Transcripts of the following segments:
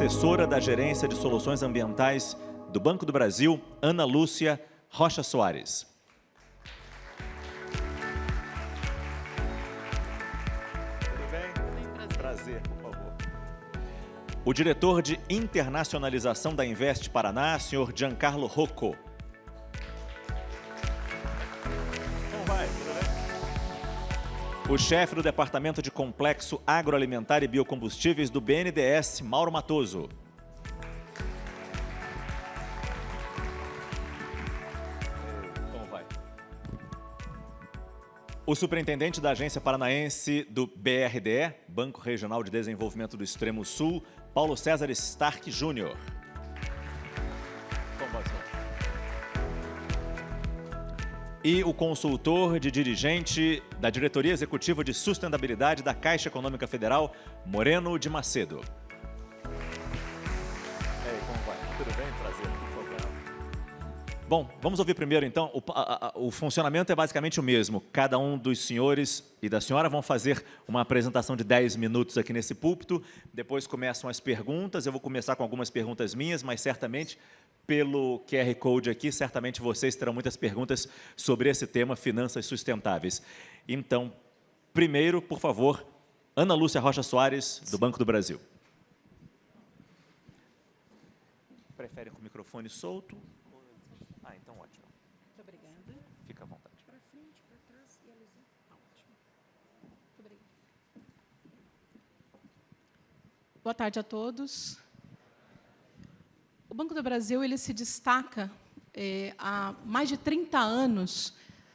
assessora da Gerência de Soluções Ambientais do Banco do Brasil, Ana Lúcia Rocha Soares. Tudo bem? Prazer, por favor. O diretor de internacionalização da Invest Paraná, senhor Giancarlo Rocco. Como vai? Tudo bem? O chefe do Departamento de Complexo Agroalimentar e Biocombustíveis do BNDES, Mauro Matoso. Como vai? O superintendente da Agência Paranaense do BRDE, Banco Regional de Desenvolvimento do Extremo Sul, Paulo César Stark Júnior. Como vai, senhor? E o consultor de dirigente da Diretoria Executiva de Sustentabilidade da Caixa Econômica Federal, Moreno de Macedo. E aí, como vai? Tudo bem? Prazer. Bom, vamos ouvir primeiro, então. O funcionamento é basicamente o mesmo. Cada um dos senhores e da senhora vão fazer uma apresentação de 10 minutos aqui nesse púlpito. Depois começam as perguntas. Eu vou começar com algumas perguntas minhas, mas certamente, pelo QR Code aqui, certamente vocês terão muitas perguntas sobre esse tema, finanças sustentáveis. Então, primeiro, por favor, Ana Lúcia Rocha Soares, do Banco do Brasil. Prefere com o microfone solto? Ah, então ótimo. Muito obrigada. Fica à vontade. Para frente, para trás e a luzinha. Ótimo. Muito obrigada. Boa tarde a todos. O Banco do Brasil ele se destaca há mais de 30 anos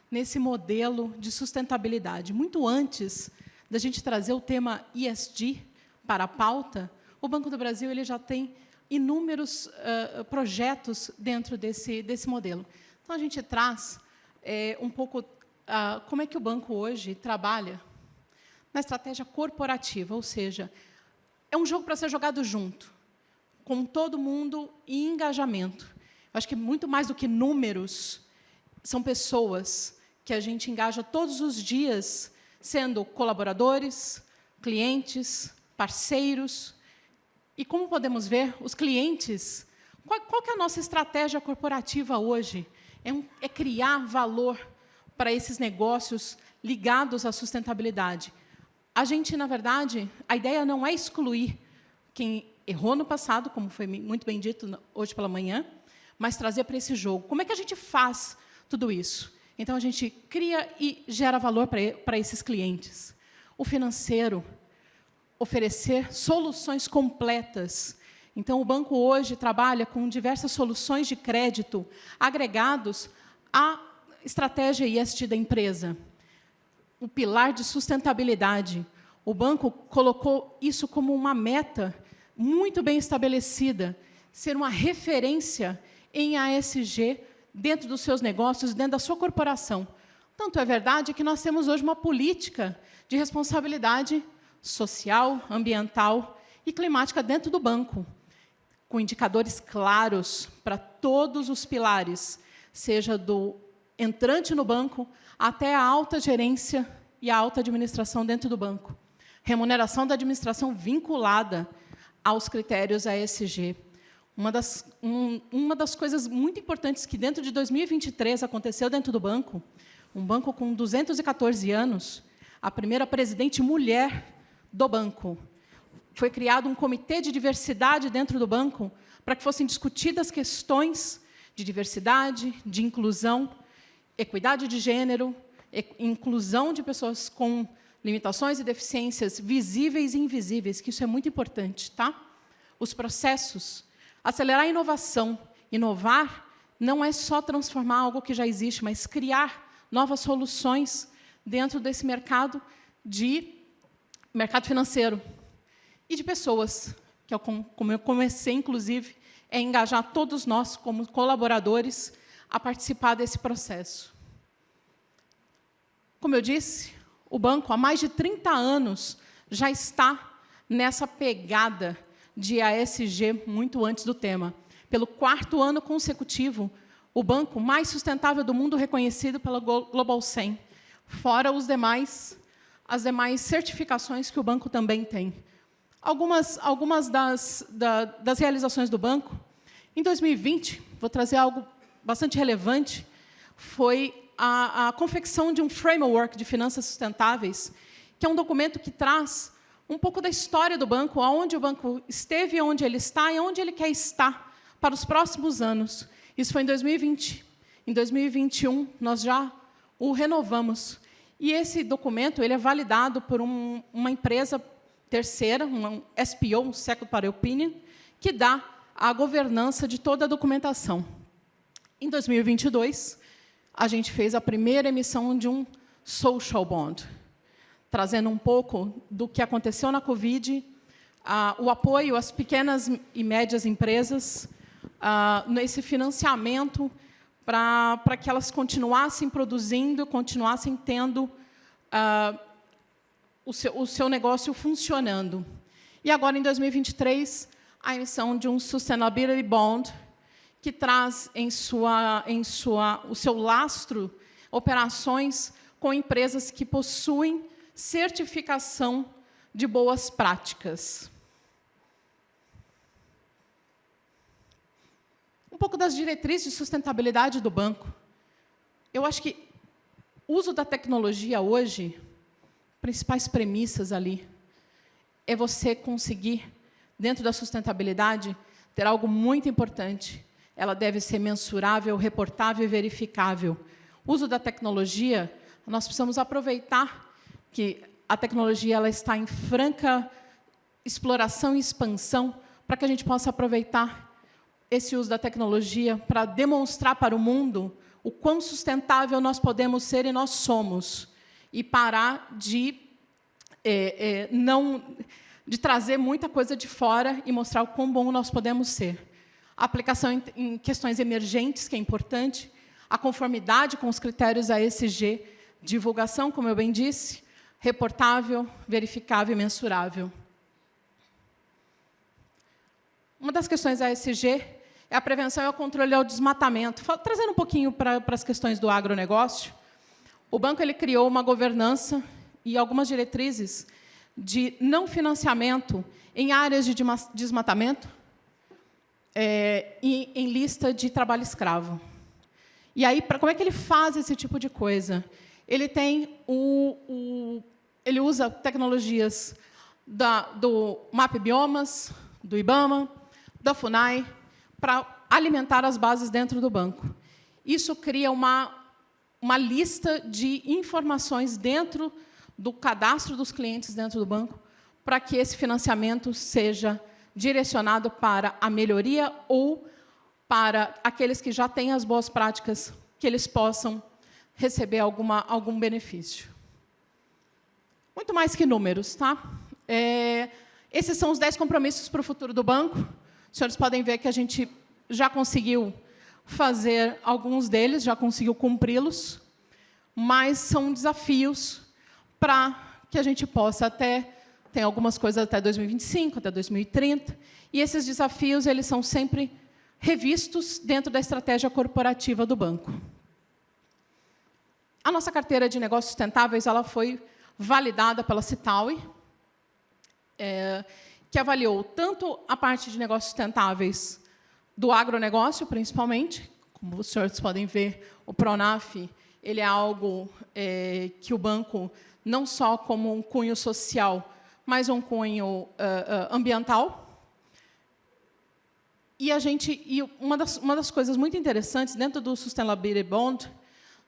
nesse modelo de sustentabilidade. Muito antes da gente trazer o tema ESG para a pauta, o Banco do Brasil ele já tem inúmeros projetos dentro desse modelo. Então, a gente traz um pouco como é que o banco hoje trabalha na estratégia corporativa, ou seja, é um jogo para ser jogado junto, com todo mundo em engajamento. Eu acho que muito mais do que números, são pessoas que a gente engaja todos os dias, sendo colaboradores, clientes, parceiros. E como podemos ver, os clientes, qual que é a nossa estratégia corporativa hoje? É criar valor para esses negócios ligados à sustentabilidade. A gente, na verdade, a ideia não é excluir quem errou no passado, como foi muito bem dito hoje pela manhã, mas trazer para esse jogo. Como é que a gente faz tudo isso? Então, a gente cria e gera valor para esses clientes. O financeiro, oferecer soluções completas. Então, o banco hoje trabalha com diversas soluções de crédito agregados à estratégia ESG da empresa. O pilar de sustentabilidade. O banco colocou isso como uma meta muito bem estabelecida, ser uma referência em ASG dentro dos seus negócios, dentro da sua corporação. Tanto é verdade que nós temos hoje uma política de responsabilidade social, ambiental e climática dentro do banco, com indicadores claros para todos os pilares, seja do entrante no banco até a alta gerência e a alta administração dentro do banco. Remuneração da administração vinculada aos critérios ASG. Uma das coisas muito importantes que dentro de 2023 aconteceu dentro do banco, um banco com 214 anos, a primeira presidente mulher do banco. Foi criado um comitê de diversidade dentro do banco para que fossem discutidas questões de diversidade, de inclusão, equidade de gênero, inclusão de pessoas com limitações e deficiências visíveis e invisíveis, que isso é muito importante, tá? Os processos, acelerar a inovação. Inovar não é só transformar algo que já existe, mas criar novas soluções dentro desse mercado financeiro e de pessoas, que é como eu comecei, inclusive, é engajar todos nós, como colaboradores, a participar desse processo. Como eu disse, o banco, há mais de 30 anos, já está nessa pegada de ASG muito antes do tema. Pelo 4º ano consecutivo, o banco mais sustentável do mundo reconhecido pela Global 100, fora as demais certificações que o banco também tem. algumas das realizações do banco. Em 2020, vou trazer algo bastante relevante, foi a confecção de um framework de finanças sustentáveis, que é um documento que traz um pouco da história do banco, aonde o banco esteve, onde ele está e onde ele quer estar para os próximos anos. Isso foi em 2020. Em 2021, nós já o renovamos. E esse documento ele é validado por uma empresa terceira, um SPO, um Second Party Opinion, que dá a governança de toda a documentação. Em 2022, a gente fez a primeira emissão de um social bond, trazendo um pouco do que aconteceu na Covid, o apoio às pequenas e médias empresas, nesse financiamento para que elas continuassem produzindo, continuassem tendo o seu negócio funcionando. E agora, em 2023, a emissão de um Sustainability Bond, que traz o seu lastro operações com empresas que possuem certificação de boas práticas. Um pouco das diretrizes de sustentabilidade do banco. Eu acho que o uso da tecnologia hoje, principais premissas ali, é você conseguir, dentro da sustentabilidade, ter algo muito importante. Ela deve ser mensurável, reportável e verificável. O uso da tecnologia, nós precisamos aproveitar que a tecnologia ela está em franca exploração e expansão para que a gente possa aproveitar esse uso da tecnologia para demonstrar para o mundo o quão sustentável nós podemos ser e nós somos, e parar de trazer muita coisa de fora e mostrar o quão bom nós podemos ser. A aplicação em questões emergentes, que é importante, a conformidade com os critérios ASG, divulgação, como eu bem disse, reportável, verificável e mensurável. Uma das questões ASG é a prevenção e o controle ao desmatamento. Trazendo um pouquinho para as questões do agronegócio, o banco ele criou uma governança e algumas diretrizes de não financiamento em áreas de desmatamento e em lista de trabalho escravo. E aí, como é que ele faz esse tipo de coisa? Ele tem ele usa tecnologias do MAP Biomas, do IBAMA, da FUNAI, para alimentar as bases dentro do banco. Isso cria uma lista de informações dentro do cadastro dos clientes dentro do banco, para que esse financiamento seja direcionado para a melhoria ou para aqueles que já têm as boas práticas, que eles possam receber algum benefício. Muito mais que números, tá? Esses são os 10 compromissos para o futuro do banco. Os senhores podem ver que a gente já conseguiu fazer alguns deles, já conseguiu cumpri-los, mas são desafios para que a gente possa tem algumas coisas até 2025, até 2030, e esses desafios eles são sempre revistos dentro da estratégia corporativa do banco. A nossa carteira de negócios sustentáveis ela foi validada pela Citaui, que avaliou tanto a parte de negócios sustentáveis do agronegócio, principalmente. Como os senhores podem ver, o PRONAF ele é algo que o banco, não só como um cunho social, mas um cunho ambiental. E uma das coisas muito interessantes, dentro do Sustainability Bond,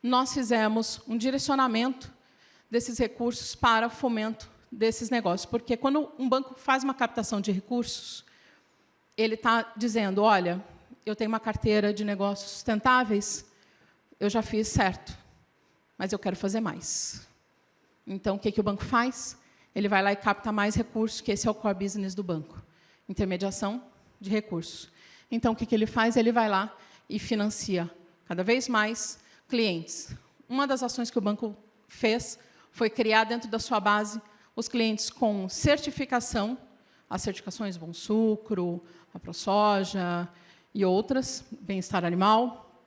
nós fizemos um direcionamento desses recursos para fomento desses negócios. Porque, quando um banco faz uma captação de recursos, ele está dizendo, olha, eu tenho uma carteira de negócios sustentáveis, eu já fiz certo, mas eu quero fazer mais. Então, o que o banco faz? Ele vai lá e capta mais recursos, que esse é o core business do banco. Intermediação de recursos. Então, o que ele faz? Ele vai lá e financia cada vez mais clientes. Uma das ações que o banco fez foi criar dentro da sua base os clientes com certificação, as certificações Bom Sucro, a ProSoja e outras, bem-estar animal,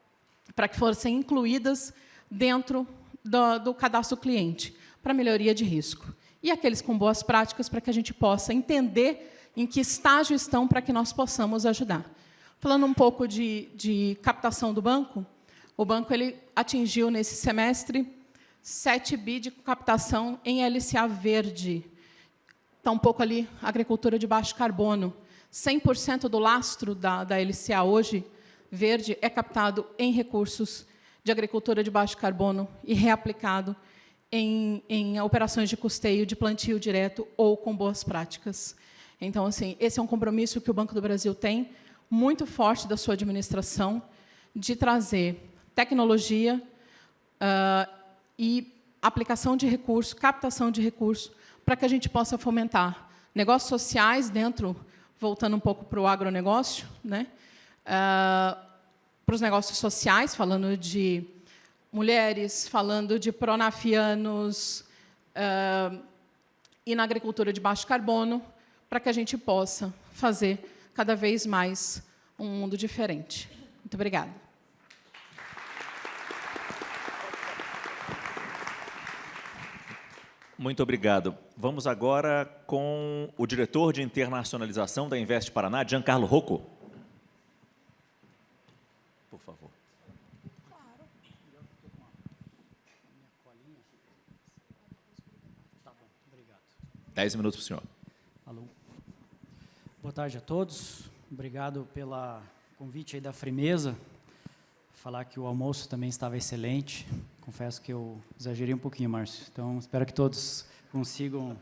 para que fossem incluídas dentro do cadastro cliente, para melhoria de risco. e aqueles com boas práticas, para que a gente possa entender em que estágio estão, para que nós possamos ajudar. Falando um pouco de captação do banco, o banco ele atingiu, nesse semestre, 7 bi de captação em LCA verde. Está um pouco ali, agricultura de baixo carbono. 100% do lastro da LCA hoje, verde, é captado em recursos de agricultura de baixo carbono e reaplicado em operações de custeio, de plantio direto ou com boas práticas. Então, assim, esse é um compromisso que o Banco do Brasil tem, muito forte da sua administração, de trazer tecnologia e aplicação de recursos, captação de recursos, para que a gente possa fomentar negócios sociais dentro, voltando um pouco para o agronegócio, né? Para os negócios sociais, falando de mulheres, falando de pronafianos e na agricultura de baixo carbono, para que a gente possa fazer cada vez mais um mundo diferente. Muito obrigada. Muito obrigado. Vamos agora com o diretor de internacionalização da Invest Paraná, Giancarlo Rocco. Por favor. 10 minutos para o senhor. Alô. Boa tarde a todos. Obrigado pelo convite aí da Frimeza. Falar que o almoço também estava excelente. Confesso que eu exagerei um pouquinho, Márcio. Então, espero que todos consigam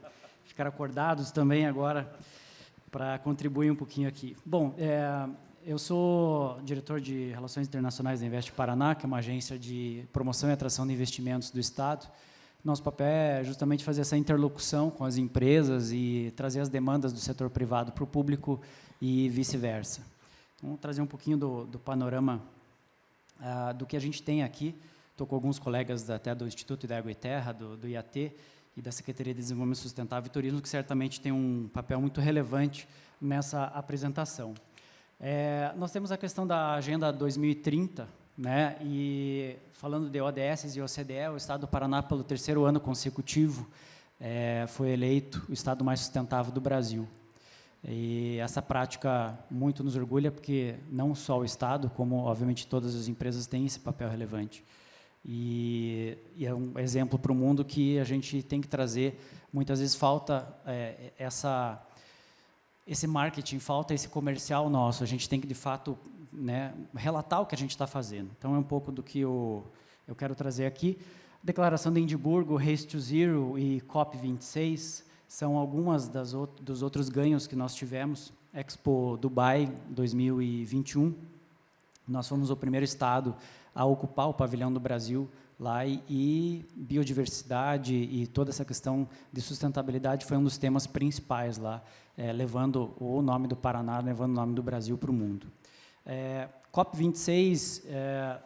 ficar acordados também agora para contribuir um pouquinho aqui. Bom, eu sou diretor de Relações Internacionais da Invest Paraná, que é uma agência de promoção e atração de investimentos do Estado. Nosso papel é justamente fazer essa interlocução com as empresas e trazer as demandas do setor privado para o público e vice-versa. Então, vou trazer um pouquinho do panorama do que a gente tem aqui. Estou com alguns colegas até do Instituto de Água e Terra, do IAT, e da Secretaria de Desenvolvimento Sustentável e Turismo, que certamente tem um papel muito relevante nessa apresentação. Nós temos a questão da Agenda 2030, né? E falando de ODS e OCDE, o Estado do Paraná, pelo 3º ano consecutivo, foi eleito o Estado mais sustentável do Brasil. E essa prática muito nos orgulha, porque não só o Estado, como, obviamente, todas as empresas têm esse papel relevante. E é um exemplo para o mundo que a gente tem que trazer. Muitas vezes falta esse marketing, falta esse comercial nosso. A gente tem que, de fato, né, relatar o que a gente está fazendo. Então, é um pouco do que eu quero trazer aqui. Declaração de Edimburgo, Race to Zero e COP26 são algumas dos outros ganhos que nós tivemos. Expo Dubai 2021, nós fomos o primeiro estado a ocupar o pavilhão do Brasil lá, e biodiversidade e toda essa questão de sustentabilidade foi um dos temas principais lá, levando o nome do Paraná, levando o nome do Brasil para o mundo. COP26,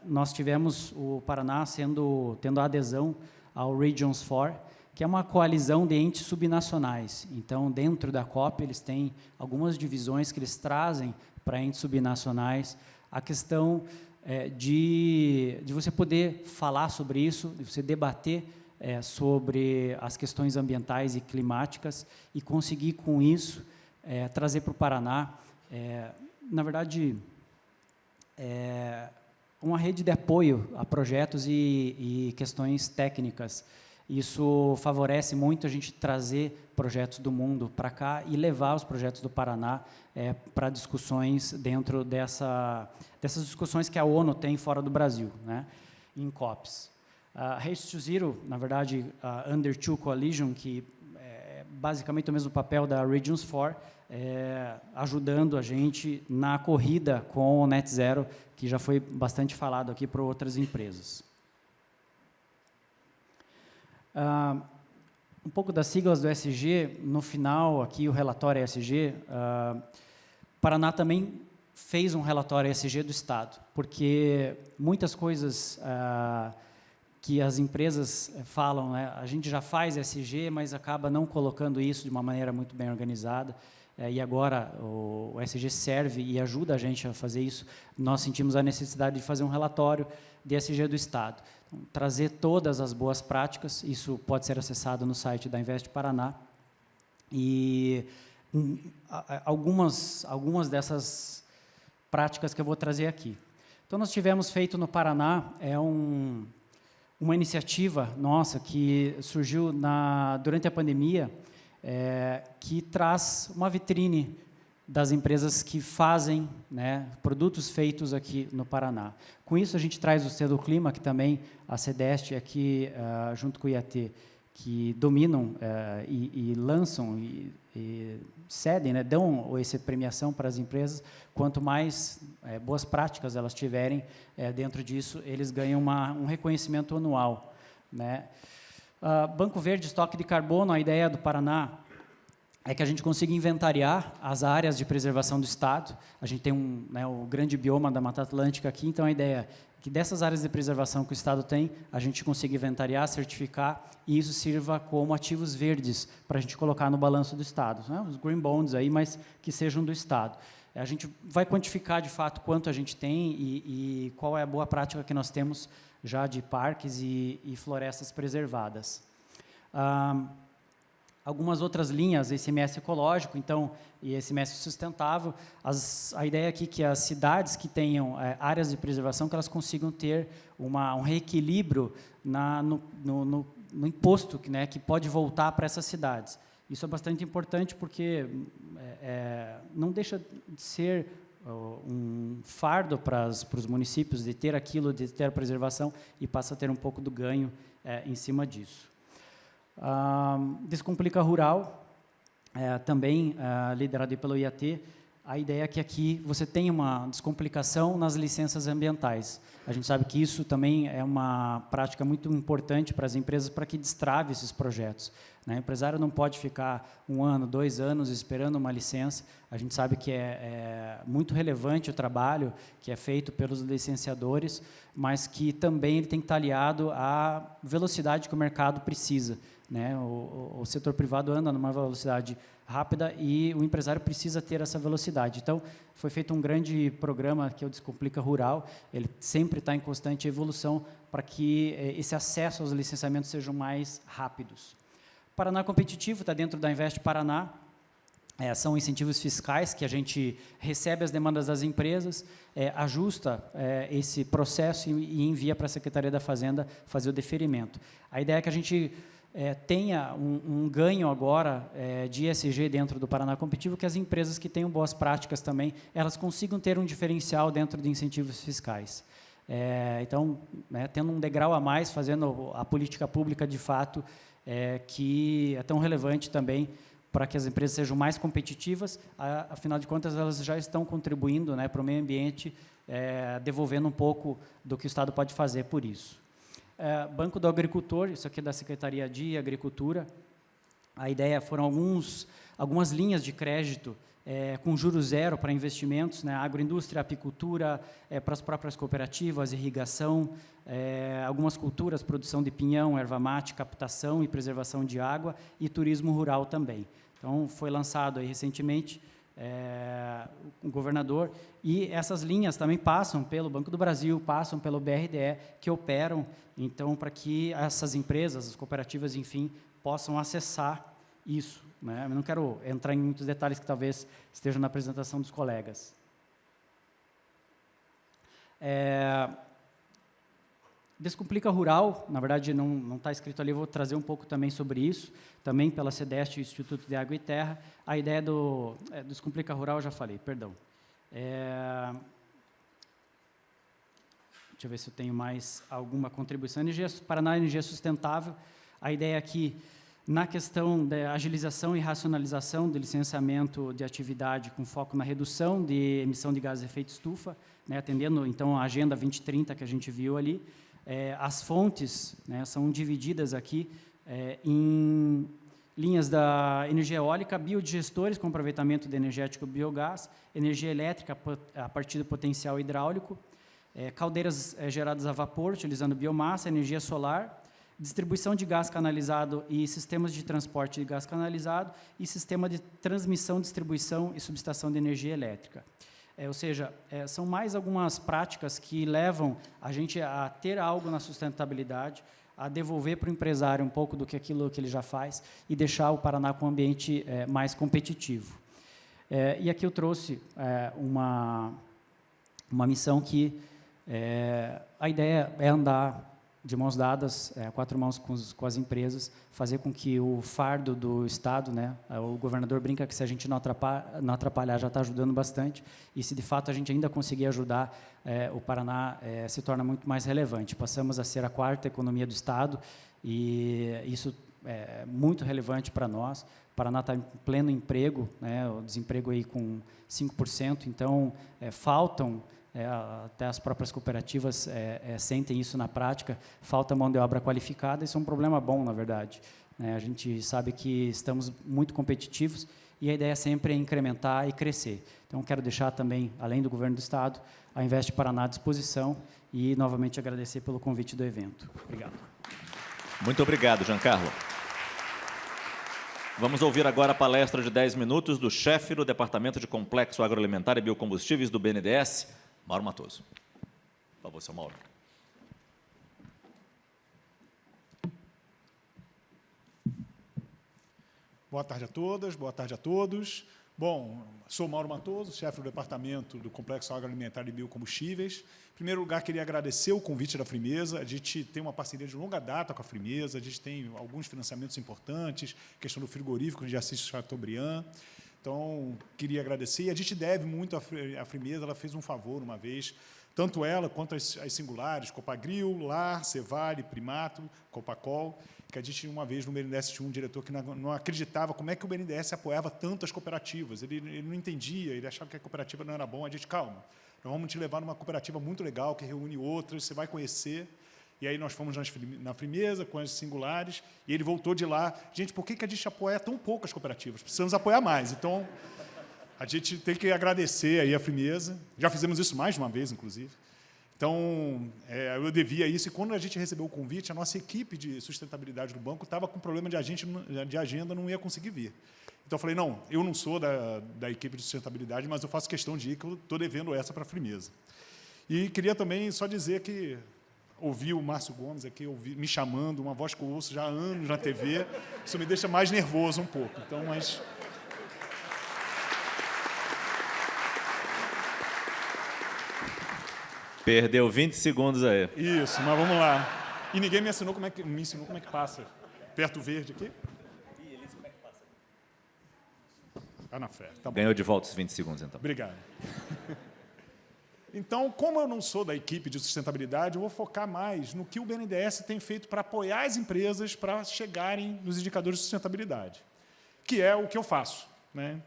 nós tivemos o Paraná tendo a adesão ao Regions 4, que é uma coalizão de entes subnacionais. Então, dentro da COP, eles têm algumas divisões que eles trazem para entes subnacionais. A questão de você poder falar sobre isso, de você debater sobre as questões ambientais e climáticas e conseguir, com isso, trazer para o Paraná, na verdade, uma rede de apoio a projetos e questões técnicas. Isso favorece muito a gente trazer projetos do mundo para cá e levar os projetos do Paraná para discussões dentro dessas discussões que a ONU tem fora do Brasil, né, em COPs. Race to Zero, na verdade, a Under 2 Coalition, que é basicamente o mesmo papel da Regions 4, ajudando a gente na corrida com o Net Zero, que já foi bastante falado aqui por outras empresas. Um pouco das siglas do ESG, no final, aqui o relatório ESG, Paraná também fez um relatório ESG do Estado, porque muitas coisas que as empresas falam, né, a gente já faz ESG, mas acaba não colocando isso de uma maneira muito bem organizada, e agora o ESG serve e ajuda a gente a fazer isso, nós sentimos a necessidade de fazer um relatório de ESG do Estado. Então, trazer todas as boas práticas, isso pode ser acessado no site da Invest Paraná, e algumas dessas práticas que eu vou trazer aqui. Então, nós tivemos feito no Paraná, uma iniciativa nossa que surgiu durante a pandemia, que traz uma vitrine das empresas que fazem, né, produtos feitos aqui no Paraná. Com isso, a gente traz o Selo Clima, que também a CEDEST aqui, junto com o IAT, que dominam e lançam e cedem, né, dão essa premiação para as empresas. Quanto mais boas práticas elas tiverem dentro disso, eles ganham um reconhecimento anual, né. Banco Verde, estoque de carbono, a ideia do Paraná é que a gente consiga inventariar as áreas de preservação do Estado. A gente tem o grande bioma da Mata Atlântica aqui, então a ideia é que dessas áreas de preservação que o Estado tem, a gente consiga inventariar, certificar, e isso sirva como ativos verdes para a gente colocar no balanço do Estado, né? Os green bonds aí, mas que sejam do Estado. A gente vai quantificar de fato quanto a gente tem e qual é a boa prática que nós temos já de parques e florestas preservadas. Algumas outras linhas, ICMS ecológico, então, e ICMS sustentável. A ideia aqui é que as cidades que tenham áreas de preservação, que elas consigam ter um reequilíbrio no imposto, né, que pode voltar para essas cidades. Isso é bastante importante porque não deixa de ser um fardo para os municípios de ter aquilo, de ter a preservação, e passa a ter um pouco do ganho em cima disso. Descomplica Rural, também liderado pelo IAT. A ideia é que aqui você tem uma descomplicação nas licenças ambientais. A gente sabe que isso também é uma prática muito importante para as empresas, para que destrave esses projetos, né? O empresário não pode ficar 1 ano, 2 anos esperando uma licença. A gente sabe que é muito relevante o trabalho que é feito pelos licenciadores, mas que também ele tem que estar aliado à velocidade que o mercado precisa, né? O setor privado anda numa velocidade rápida e o empresário precisa ter essa velocidade. Então, foi feito um grande programa que é o Descomplica Rural, ele sempre está em constante evolução para que esse acesso aos licenciamentos sejam mais rápidos. Paraná Competitivo está dentro da Invest Paraná, são incentivos fiscais que a gente recebe as demandas das empresas, ajusta esse processo e envia para a Secretaria da Fazenda fazer o deferimento. A ideia é que a gente tenha um ganho agora de ESG dentro do Paraná Competitivo, que as empresas que tenham boas práticas também, elas consigam ter um diferencial dentro de incentivos fiscais. Então, né, tendo um degrau a mais, fazendo a política pública de fato, que é tão relevante também para que as empresas sejam mais competitivas, afinal de contas, elas já estão contribuindo, né, para o meio ambiente, devolvendo um pouco do que o Estado pode fazer por isso. Banco do Agricultor, isso aqui é da Secretaria de Agricultura. A ideia foram algumas linhas de crédito com juros zero para investimentos, né, agroindústria, apicultura, para as próprias cooperativas, irrigação, algumas culturas, produção de pinhão, erva mate, captação e preservação de água e turismo rural também. Então, foi lançado aí recentemente o governador, e essas linhas também passam pelo Banco do Brasil, passam pelo BRDE, que operam, então, para que essas empresas, as cooperativas, enfim, possam acessar isso, né? Eu não quero entrar em muitos detalhes que talvez estejam na apresentação dos colegas. Descomplica Rural, na verdade não está escrito ali, eu vou trazer um pouco também sobre isso, também pela CEDEST, Instituto de Água e Terra. A ideia do Descomplica Rural, eu já falei, perdão. Deixa eu ver se eu tenho mais alguma contribuição. Paraná Energia Sustentável, a ideia aqui, na questão da agilização e racionalização do licenciamento de atividade com foco na redução de emissão de gases de efeito estufa, né, atendendo, então, a Agenda 2030 que a gente viu ali. As fontes, né, são divididas aqui em linhas da energia eólica, biodigestores com aproveitamento de energético biogás, energia elétrica a partir do potencial hidráulico, caldeiras geradas a vapor, utilizando biomassa, energia solar, distribuição de gás canalizado e sistemas de transporte de gás canalizado e sistema de transmissão, distribuição e subestação de energia elétrica. Ou seja, são mais algumas práticas que levam a gente a ter algo na sustentabilidade, a devolver para o empresário um pouco do que aquilo que ele já faz e deixar o Paraná com um ambiente mais competitivo. E aqui eu trouxe uma missão que a ideia é andar de mãos dadas, quatro mãos com as empresas, fazer com que o fardo do Estado, né, o governador brinca que se a gente não atrapalhar já está ajudando bastante, e se de fato a gente ainda conseguir ajudar, o Paraná se torna muito mais relevante. Passamos a ser a quarta economia do Estado, e isso é muito relevante para nós. O Paraná está em pleno emprego, né, o desemprego aí com 5%, então faltam... até as próprias cooperativas sentem isso na prática, falta mão de obra qualificada, isso é um problema bom, na verdade. A gente sabe que estamos muito competitivos e a ideia sempre é incrementar e crescer. Então, quero deixar também, além do Governo do Estado, a Invest Paraná à disposição e, novamente, agradecer pelo convite do evento. Obrigado. Muito obrigado, Giancarlo. Vamos ouvir agora a palestra de 10 minutos do chefe do Departamento de Complexo Agroalimentar e Biocombustíveis do BNDES, Mauro Matoso. Por favor, seu Mauro. Boa tarde a todas, boa tarde a todos. Bom, sou Mauro Matoso, chefe do Departamento do Complexo Agroalimentar e Biocombustíveis. Em primeiro lugar, queria agradecer o convite da Frimeza. A gente tem uma parceria de longa data com a Frimeza, a gente tem alguns financiamentos importantes, questão do frigorífico de Assis Chateaubriand. Então, queria agradecer. E a gente deve muito à Frimeza, ela fez um favor uma vez, tanto ela quanto as singulares, Copagril, LAR, Cevale, Primato, Copacol, que a gente, uma vez, no BNDES, tinha um diretor que não acreditava como é que o BNDES apoiava tantas cooperativas. Ele não entendia, ele achava que a cooperativa não era bom. A gente, calma, nós vamos te levar numa cooperativa muito legal, que reúne outras, você vai conhecer. E aí nós fomos na Frimeza, com as singulares, e ele voltou de lá. Gente, por que a gente apoia tão poucas cooperativas? Precisamos apoiar mais. Então, a gente tem que agradecer aí a Frimeza. Já fizemos isso mais de uma vez, inclusive. Então, eu devia isso. E quando a gente recebeu o convite, a nossa equipe de sustentabilidade do banco estava com problema de agenda, não ia conseguir vir. Então, eu falei, não, eu não sou da equipe de sustentabilidade, mas eu faço questão de ir, que eu estou devendo essa para a Frimeza. E queria também só dizer que ouvi o Márcio Gomes aqui me chamando, uma voz que eu ouço já há anos na TV, isso me deixa mais nervoso um pouco. Então, mas... Perdeu 20 segundos aí. Isso, mas vamos lá. E ninguém me ensinou como é que passa. Perto do verde aqui? Tá na fé. Tá bom. Ganhou de volta os 20 segundos, então. Obrigado. Então, como eu não sou da equipe de sustentabilidade, eu vou focar mais no que o BNDES tem feito para apoiar as empresas para chegarem nos indicadores de sustentabilidade, que é o que eu faço, né?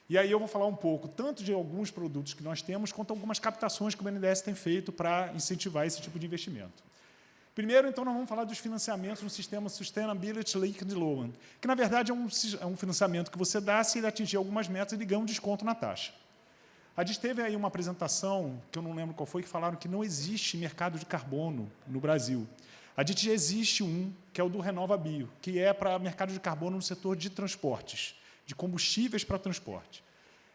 E aí eu vou falar um pouco tanto de alguns produtos que nós temos, quanto algumas captações que o BNDES tem feito para incentivar esse tipo de investimento. Primeiro, então, nós vamos falar dos financiamentos no sistema Sustainability Linked Loan, que, na verdade, é um financiamento que você dá se ele atingir algumas metas e ele ganha um desconto na taxa. A gente teve aí uma apresentação, que eu não lembro qual foi, que falaram que não existe mercado de carbono no Brasil. A gente existe um, que é o do Renova Bio, que é para mercado de carbono no setor de transportes, de combustíveis para transporte.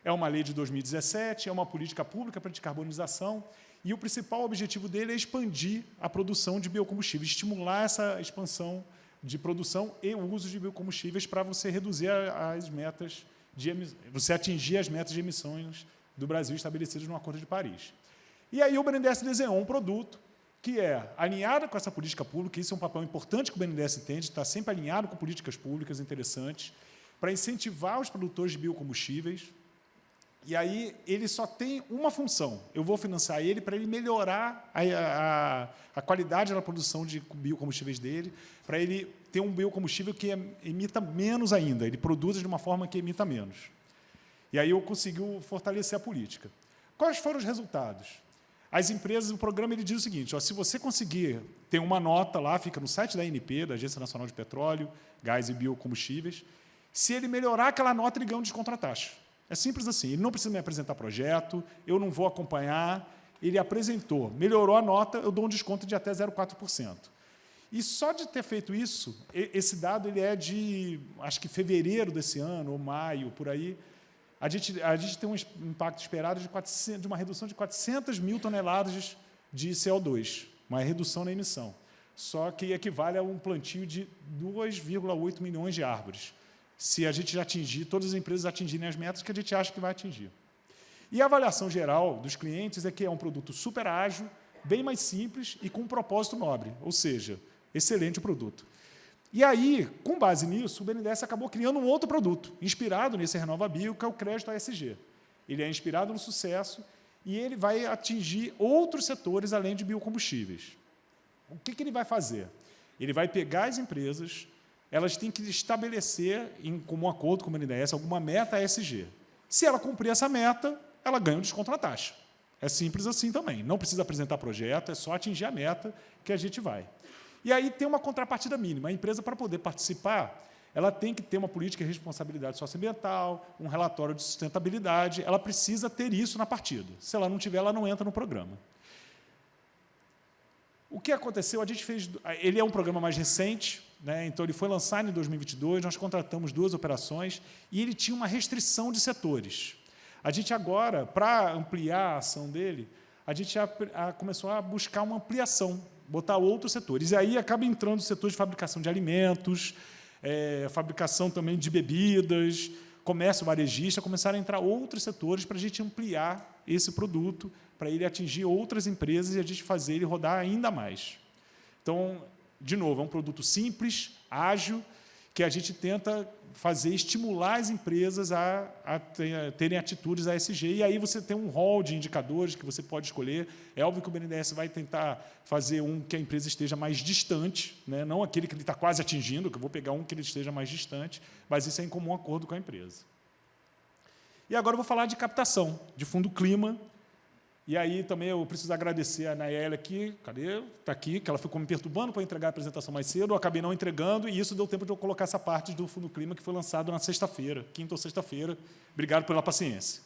É uma lei de 2017, é uma política pública para descarbonização, e o principal objetivo dele é expandir a produção de biocombustíveis, estimular essa expansão de produção e uso de biocombustíveis para você reduzir as metas você atingir as metas de emissões do Brasil estabelecidas no Acordo de Paris. E aí o BNDES desenhou um produto que é alinhado com essa política pública, isso é um papel importante que o BNDES tem, de estar sempre alinhado com políticas públicas interessantes, para incentivar os produtores de biocombustíveis. E aí ele só tem uma função, eu vou financiar ele para ele melhorar a qualidade da produção de biocombustíveis dele, para ele ter um biocombustível que emita menos ainda, ele produza de uma forma que emita menos. E aí eu consegui fortalecer a política. Quais foram os resultados? As empresas, o programa ele diz o seguinte, ó, se você conseguir ter uma nota lá, fica no site da ANP, da Agência Nacional de Petróleo, Gás e Biocombustíveis, se ele melhorar aquela nota, ele ganha um desconto na taxa. É simples assim, ele não precisa me apresentar projeto, eu não vou acompanhar, ele apresentou, melhorou a nota, eu dou um desconto de até 0,4%. E só de ter feito isso, esse dado ele é de, acho que fevereiro desse ano, ou maio, por aí, a gente tem um impacto esperado de uma redução de 400 mil toneladas de CO2, uma redução na emissão. Só que equivale a um plantio de 2,8 milhões de árvores, se a gente atingir, todas as empresas atingirem as metas que a gente acha que vai atingir. E a avaliação geral dos clientes é que é um produto super ágil, bem mais simples e com um propósito nobre, ou seja, excelente produto. E aí, com base nisso, o BNDES acabou criando um outro produto, inspirado nesse RenovaBio, que é o crédito ASG. Ele é inspirado no sucesso e ele vai atingir outros setores além de biocombustíveis. O que ele vai fazer? Ele vai pegar as empresas, elas têm que estabelecer, em comum acordo com o BNDES, alguma meta ASG. Se ela cumprir essa meta, ela ganha um desconto na taxa. É simples assim também. Não precisa apresentar projeto, é só atingir a meta que a gente vai. E aí tem uma contrapartida mínima. A empresa, para poder participar, ela tem que ter uma política de responsabilidade socioambiental, um relatório de sustentabilidade, ela precisa ter isso na partida. Se ela não tiver, ela não entra no programa. O que aconteceu? A gente fez. Ele é um programa mais recente, né? Então ele foi lançado em 2022, nós contratamos 2 operações e ele tinha uma restrição de setores. A gente agora, para ampliar a ação dele, a gente começou a buscar uma ampliação, botar outros setores. E aí acaba entrando o setor de fabricação de alimentos, fabricação também de bebidas, comércio varejista, começaram a entrar outros setores para a gente ampliar esse produto, para ele atingir outras empresas e a gente fazer ele rodar ainda mais. Então, de novo, é um produto simples, ágil, que a gente tenta fazer, estimular as empresas a terem atitudes ASG. E aí você tem um rol de indicadores que você pode escolher. É óbvio que o BNDES vai tentar fazer um que a empresa esteja mais distante, né? Não aquele que ele está quase atingindo, que eu vou pegar um que ele esteja mais distante, mas isso é em comum acordo com a empresa. E agora eu vou falar de captação, de fundo clima. E aí também eu preciso agradecer a Nayeli aqui, cadê? Está aqui, que ela ficou me perturbando para entregar a apresentação mais cedo, eu acabei não entregando, e isso deu tempo de eu colocar essa parte do Fundo Clima, que foi lançado na sexta-feira, quinta ou sexta-feira. Obrigado pela paciência.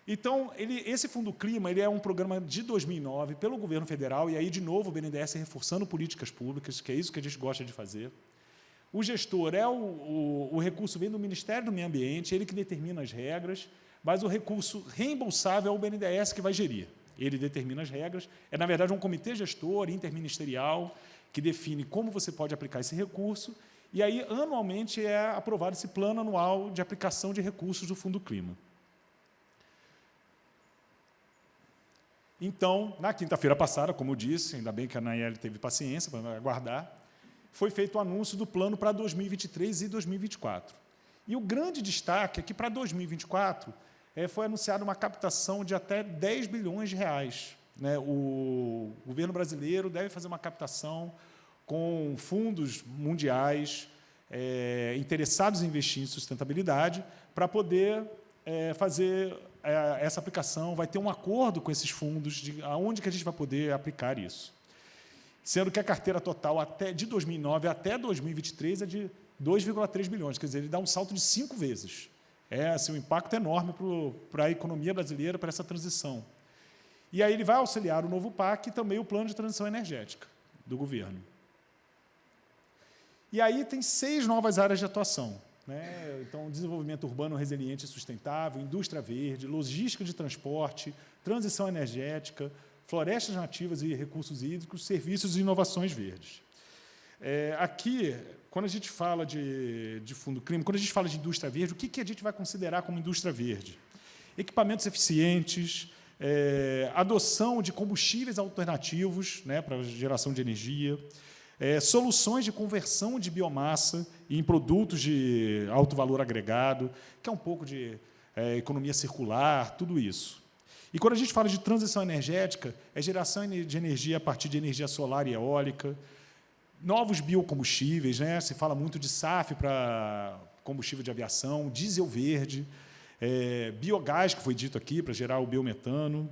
Então, esse Fundo Clima ele é um programa de 2009 pelo governo federal, e aí, de novo, o BNDES reforçando políticas públicas, que é isso que a gente gosta de fazer. O gestor o recurso vem do Ministério do Meio Ambiente, ele que determina as regras, mas o recurso reembolsável é o BNDES que vai gerir. Ele determina as regras. É, na verdade, um comitê gestor interministerial que define como você pode aplicar esse recurso, e aí, anualmente, é aprovado esse plano anual de aplicação de recursos do Fundo Clima. Então, na quinta-feira passada, como eu disse, ainda bem que a Nayeli teve paciência para aguardar, foi feito o anúncio do plano para 2023 e 2024. E o grande destaque é que, para 2024, foi anunciada uma captação de até 10 bilhões de reais. Né? O governo brasileiro deve fazer uma captação com fundos mundiais interessados em investir em sustentabilidade para poder fazer essa aplicação. Vai ter um acordo com esses fundos de aonde que a gente vai poder aplicar isso. Sendo que a carteira total de 2009 até 2023 é de 2,3 bilhões, quer dizer, ele dá um salto de 5 vezes. Assim, um impacto enorme para a economia brasileira, para essa transição. E aí ele vai auxiliar o novo PAC e também o Plano de Transição Energética do governo. E aí tem 6 novas áreas de atuação. Né? Então, desenvolvimento urbano resiliente e sustentável, indústria verde, logística de transporte, transição energética, florestas nativas e recursos hídricos, serviços e inovações verdes. Aqui, quando a gente fala de fundo clima, quando a gente fala de indústria verde, o que a gente vai considerar como indústria verde? Equipamentos eficientes, adoção de combustíveis alternativos, né, para geração de energia, soluções de conversão de biomassa em produtos de alto valor agregado, que é um pouco de economia circular, tudo isso. E quando a gente fala de transição energética, é geração de energia a partir de energia solar e eólica, novos biocombustíveis, né? Se fala muito de SAF para combustível de aviação, diesel verde, biogás, que foi dito aqui, para gerar o biometano.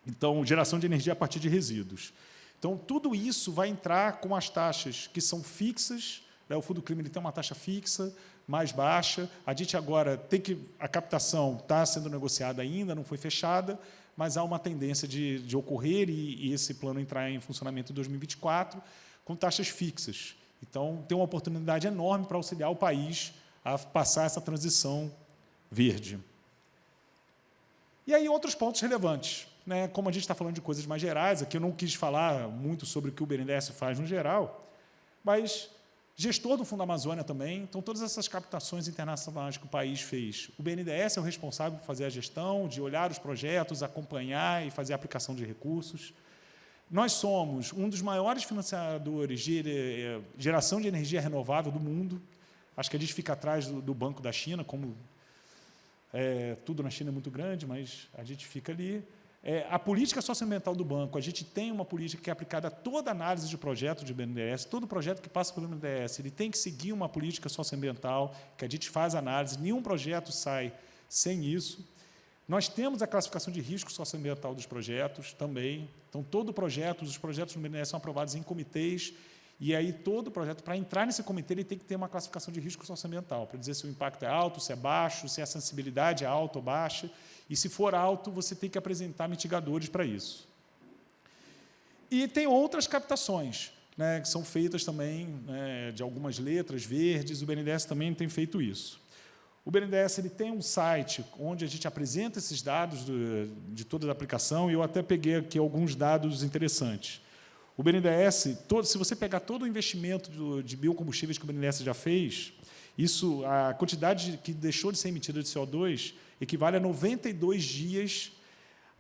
Então, geração de energia a partir de resíduos. Então, tudo isso vai entrar com as taxas que são fixas. Né? O Fundo Clima ele tem uma taxa fixa, mais baixa. A gente agora tem que... A captação está sendo negociada ainda, não foi fechada, mas há uma tendência de ocorrer e esse plano entrar em funcionamento em 2024 com taxas fixas. Então, tem uma oportunidade enorme para auxiliar o país a passar essa transição verde. E aí, outros pontos relevantes. Né? Como a gente está falando de coisas mais gerais, aqui eu não quis falar muito sobre o que o BNDES faz no geral, mas gestor do Fundo Amazônia também, então todas essas captações internacionais que o país fez. O BNDES é o responsável por fazer a gestão, de olhar os projetos, acompanhar e fazer a aplicação de recursos. Nós somos um dos maiores financiadores de geração de energia renovável do mundo. Acho que a gente fica atrás do Banco da China, como tudo na China é muito grande, mas a gente fica ali. A política socioambiental do banco, a gente tem uma política que é aplicada a toda análise de projeto de BNDES, todo projeto que passa pelo BNDES, ele tem que seguir uma política socioambiental, que a gente faz análise, nenhum projeto sai sem isso. Nós temos a classificação de risco socioambiental dos projetos também, então todo projeto, os projetos do BNDES são aprovados em comitês, e aí todo projeto, para entrar nesse comitê, ele tem que ter uma classificação de risco socioambiental, para dizer se o impacto é alto, se é baixo, se a sensibilidade é alta ou baixa, e, se for alto, você tem que apresentar mitigadores para isso. E tem outras captações, né, que são feitas também, né, de algumas letras verdes, o BNDES também tem feito isso. O BNDES ele tem um site onde a gente apresenta esses dados de toda a aplicação, e eu até peguei aqui alguns dados interessantes. O BNDES, se você pegar todo o investimento de biocombustíveis que o BNDES já fez, a quantidade que deixou de ser emitida de CO2 equivale a 92 dias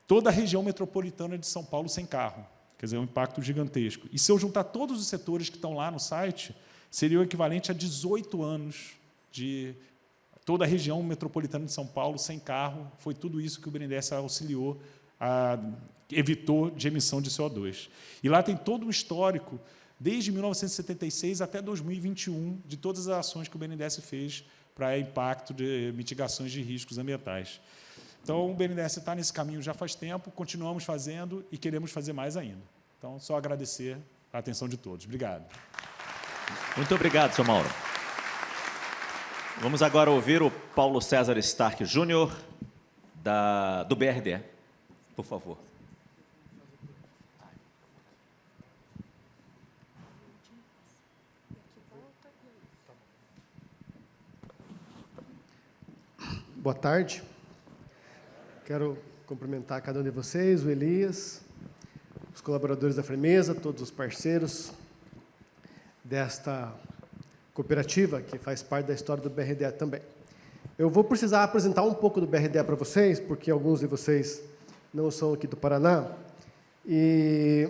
toda a região metropolitana de São Paulo sem carro. Quer dizer, é um impacto gigantesco. E se eu juntar todos os setores que estão lá no site, seria o equivalente a 18 anos de toda a região metropolitana de São Paulo sem carro. Foi tudo isso que o BNDES auxiliou, evitou de emissão de CO2. E lá tem todo um histórico, desde 1976 até 2021, de todas as ações que o BNDES fez para impacto de mitigações de riscos ambientais. Então, o BNDES está nesse caminho já faz tempo, continuamos fazendo e queremos fazer mais ainda. Então, só agradecer a atenção de todos. Obrigado. Muito obrigado, Sr. Mauro. Vamos agora ouvir o Paulo César Stark Júnior, do BRDE. Por favor. Boa tarde. Quero cumprimentar cada um de vocês, o Elias, os colaboradores da Fremeza, todos os parceiros desta cooperativa, que faz parte da história do BRDE também. Eu vou precisar apresentar um pouco do BRDE para vocês, porque alguns de vocês não são aqui do Paraná, e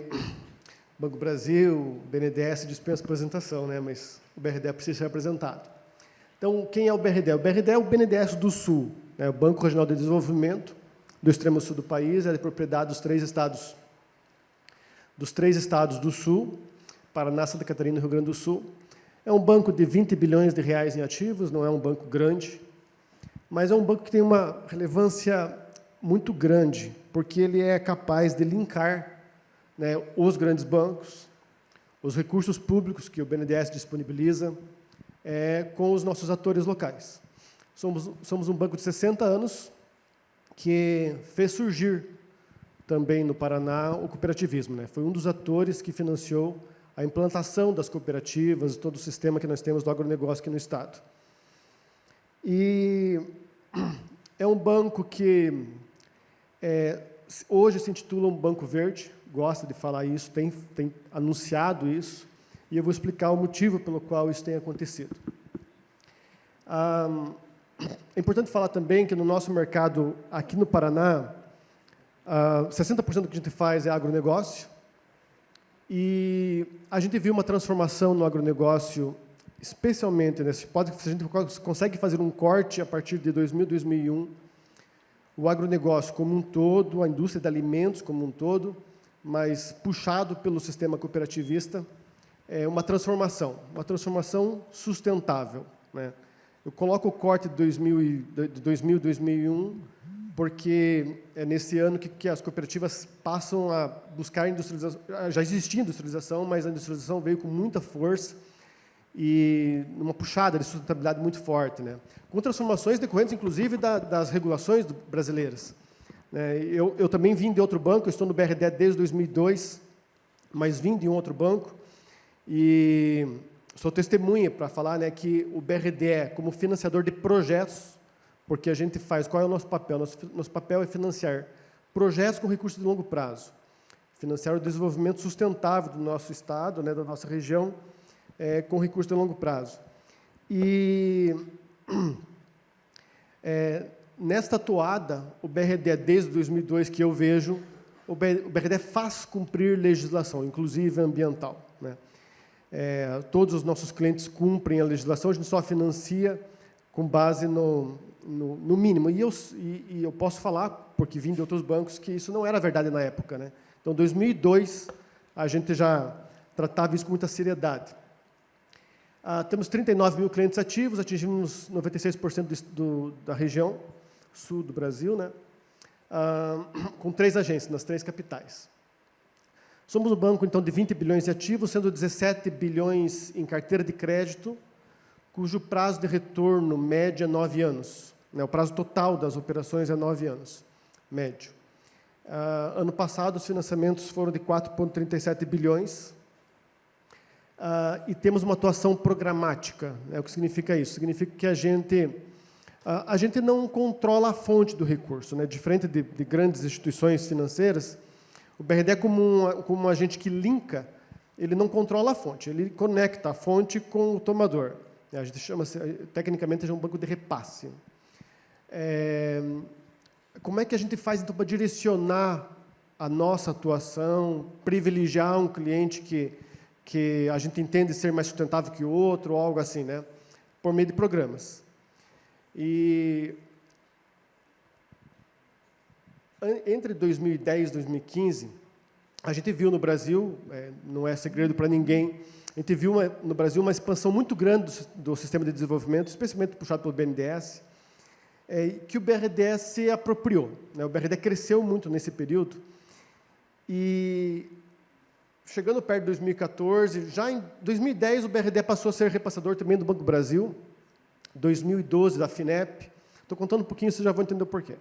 Banco Brasil, BNDES dispensa apresentação, né? Mas o BRDE precisa ser apresentado. Então, quem é o BRDE? O BRDE é o BNDES do Sul, né? O Banco Regional de Desenvolvimento do extremo sul do país, é de propriedade dos três estados do Sul, Paraná, Santa Catarina e Rio Grande do Sul. É um banco de 20 bilhões de reais em ativos, não é um banco grande, mas é um banco que tem uma relevância muito grande, porque ele é capaz de linkar, né, os grandes bancos, os recursos públicos que o BNDES disponibiliza, com os nossos atores locais. Somos um banco de 60 anos que fez surgir também no Paraná o cooperativismo, né? Foi um dos atores que financiou a implantação das cooperativas, todo o sistema que nós temos do agronegócio aqui no Estado. E é um banco que hoje se intitula um banco verde, gosta de falar isso, tem anunciado isso, e eu vou explicar o motivo pelo qual isso tem acontecido. É importante falar também que no nosso mercado, aqui no Paraná, 60% do que a gente faz é agronegócio, e a gente viu uma transformação no agronegócio, especialmente, né, a gente consegue fazer um corte a partir de 2000, 2001, o agronegócio como um todo, a indústria de alimentos como um todo, mas puxado pelo sistema cooperativista, uma transformação sustentável, né? Eu coloco o corte de 2000, 2001, porque é nesse ano que as cooperativas passam a buscar industrialização. Já existia industrialização, mas a industrialização veio com muita força e numa puxada de sustentabilidade muito forte, né? Com transformações decorrentes, inclusive, das regulações brasileiras. né? Eu também vim de outro banco, eu estou no BRDE desde 2002, mas vim de um outro banco, e sou testemunha para falar, né, que o BRDE, como financiador de projetos, porque a gente faz, qual é o nosso papel? Nosso papel é financiar projetos com recursos de longo prazo, financiar o desenvolvimento sustentável do nosso estado, né, da nossa região, com recursos de longo prazo. E nesta toada, o BRDE, desde 2002 que eu vejo, o BRDE faz cumprir legislação, inclusive ambiental, né? Todos os nossos clientes cumprem a legislação, a gente só financia com base no mínimo. E eu posso falar, porque vim de outros bancos, que isso não era verdade na época, né? Então, em 2002, a gente já tratava isso com muita seriedade. Temos 39 mil clientes ativos, atingimos 96% da região sul do Brasil, né? Com 3 agências, nas 3 capitais. Somos um banco, então, de 20 bilhões de ativos, sendo 17 bilhões em carteira de crédito, cujo prazo de retorno médio é 9 anos. Né? O prazo total das operações é 9 anos, médio. Ano passado, os financiamentos foram de 4,37 bilhões, e temos uma atuação programática. Né? O que significa isso? Significa que a gente não controla a fonte do recurso, né? Diferente de grandes instituições financeiras, o BRDE, como um agente que linka, ele não controla a fonte, ele conecta a fonte com o tomador. A gente tecnicamente, é um banco de repasse. Como é que a gente faz, então, para direcionar a nossa atuação, privilegiar um cliente que a gente entende ser mais sustentável que o outro, ou algo assim, né? Por meio de programas. E entre 2010 e 2015, a gente viu no Brasil, não é segredo para ninguém, a gente viu no Brasil uma expansão muito grande do sistema de desenvolvimento, especialmente puxado pelo BNDES, que o BRDE se apropriou, né? O BRDE cresceu muito nesse período, e chegando perto de 2014, já em 2010 o BRDE passou a ser repassador também do Banco do Brasil, 2012 da FINEP. Estou contando um pouquinho, vocês já vão entender o porquê.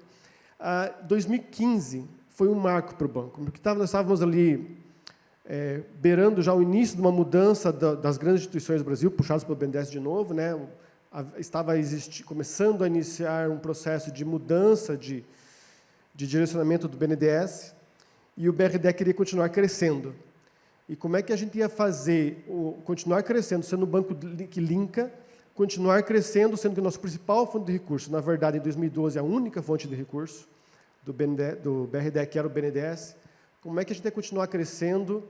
2015 foi um marco para o banco, porque nós estávamos ali beirando já o início de uma mudança das grandes instituições do Brasil, puxadas pelo BNDES de novo, né? Estava começando a iniciar um processo de mudança de direcionamento do BNDES, e o BRDE queria continuar crescendo. E como é que a gente ia fazer continuar crescendo, sendo um banco que linka, continuar crescendo, sendo que o nosso principal fonte de recursos, na verdade, em 2012, a única fonte de recurso do BRDE, que era o BNDES, como é que a gente ia continuar crescendo,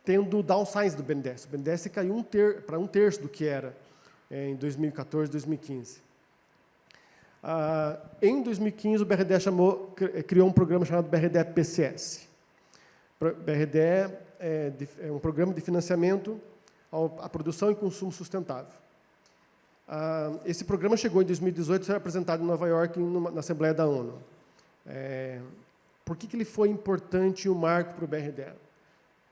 tendo o downsize do BNDES? O BNDES caiu para 1/3 do que era em 2014, 2015. Em 2015, o BRDE criou um programa chamado BRDE PCS. BRDE é um programa de financiamento à produção e consumo sustentável. Esse programa chegou em 2018 a ser apresentado em Nova York, na Assembleia da ONU. Por que ele foi importante e um marco para o BRDE?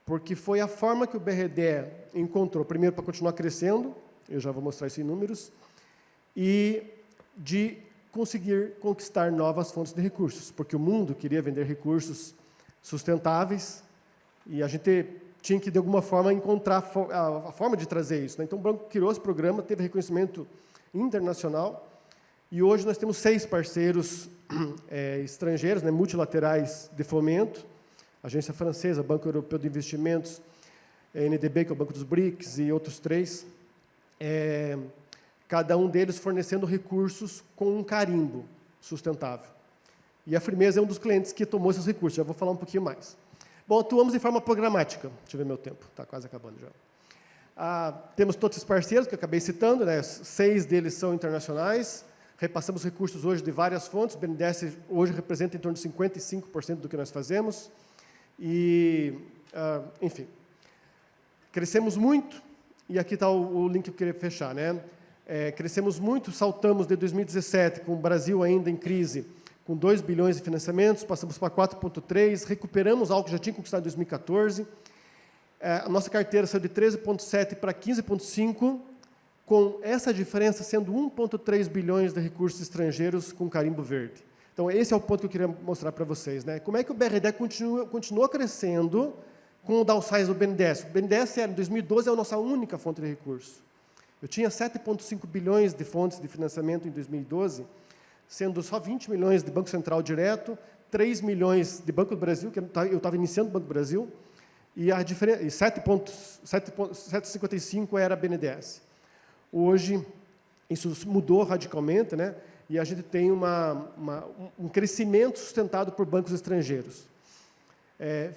Porque foi a forma que o BRDE encontrou, primeiro, para continuar crescendo, eu já vou mostrar isso em números, e de conseguir conquistar novas fontes de recursos, porque o mundo queria vender recursos sustentáveis, e a gente tinha que, de alguma forma, encontrar a forma de trazer isso, né? Então, o banco criou esse programa, teve reconhecimento internacional, e hoje nós temos 6 parceiros estrangeiros, né, multilaterais de fomento, Agência Francesa, Banco Europeu de Investimentos, NDB, que é o Banco dos BRICS, e outros 3, cada um deles fornecendo recursos com um carimbo sustentável. E a Frimeza é um dos clientes que tomou esses recursos, já vou falar um pouquinho mais. Bom, atuamos de forma programática. Deixa eu ver meu tempo, está quase acabando já. Temos todos esses parceiros que eu acabei citando, né? 6 deles são internacionais, repassamos recursos hoje de várias fontes, o BNDES hoje representa em torno de 55% do que nós fazemos, e, enfim, crescemos muito, e aqui está o link que eu queria fechar, né? Crescemos muito, saltamos de 2017, com o Brasil ainda em crise, com 2 bilhões de financiamentos, passamos para 4,3, recuperamos algo que já tinha conquistado em 2014. A nossa carteira saiu de 13,7 para 15,5, com essa diferença sendo 1,3 bilhões de recursos estrangeiros com carimbo verde. Então, esse é o ponto que eu queria mostrar para vocês, né? Como é que o BRDE continua crescendo com o downsize do BNDES. O BNDES, em 2012, é a nossa única fonte de recurso. Eu tinha 7,5 bilhões de fontes de financiamento em 2012, sendo só 20 milhões de Banco Central direto, 3 milhões de Banco do Brasil, que eu estava iniciando o Banco do Brasil, e 7,55 era BNDES. Hoje, isso mudou radicalmente, né? E a gente tem um crescimento sustentado por bancos estrangeiros,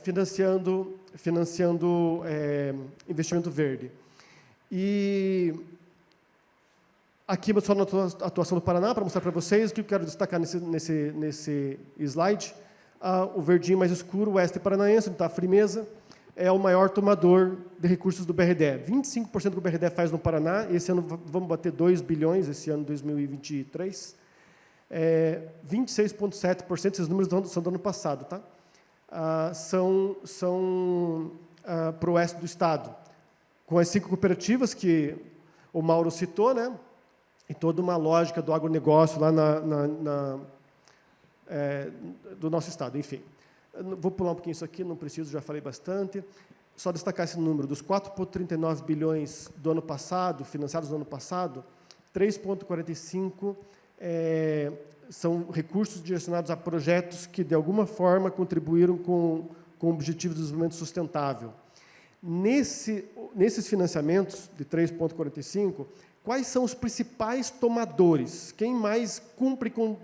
financiando investimento verde. E aqui só na atuação do Paraná, para mostrar para vocês o que eu quero destacar nesse slide. O verdinho mais escuro, o oeste paranaense, onde está a Frimeza, é o maior tomador de recursos do BRDE. 25% que o BRDE faz no Paraná. Esse ano vamos bater 2 bilhões, esse ano 2023. 26,7%, esses números são do ano passado, tá? São para o oeste do estado, com as 5 cooperativas que o Mauro citou, né? E toda uma lógica do agronegócio lá do nosso estado, enfim. Vou pular um pouquinho isso aqui, não preciso, já falei bastante. Só destacar esse número, dos 4,39 bilhões do ano passado, financiados no ano passado, 3,45 são recursos direcionados a projetos que, de alguma forma, contribuíram com o Objetivo de Desenvolvimento Sustentável. Nesses financiamentos de 3,45, quais são os principais tomadores? Quem mais cumpre com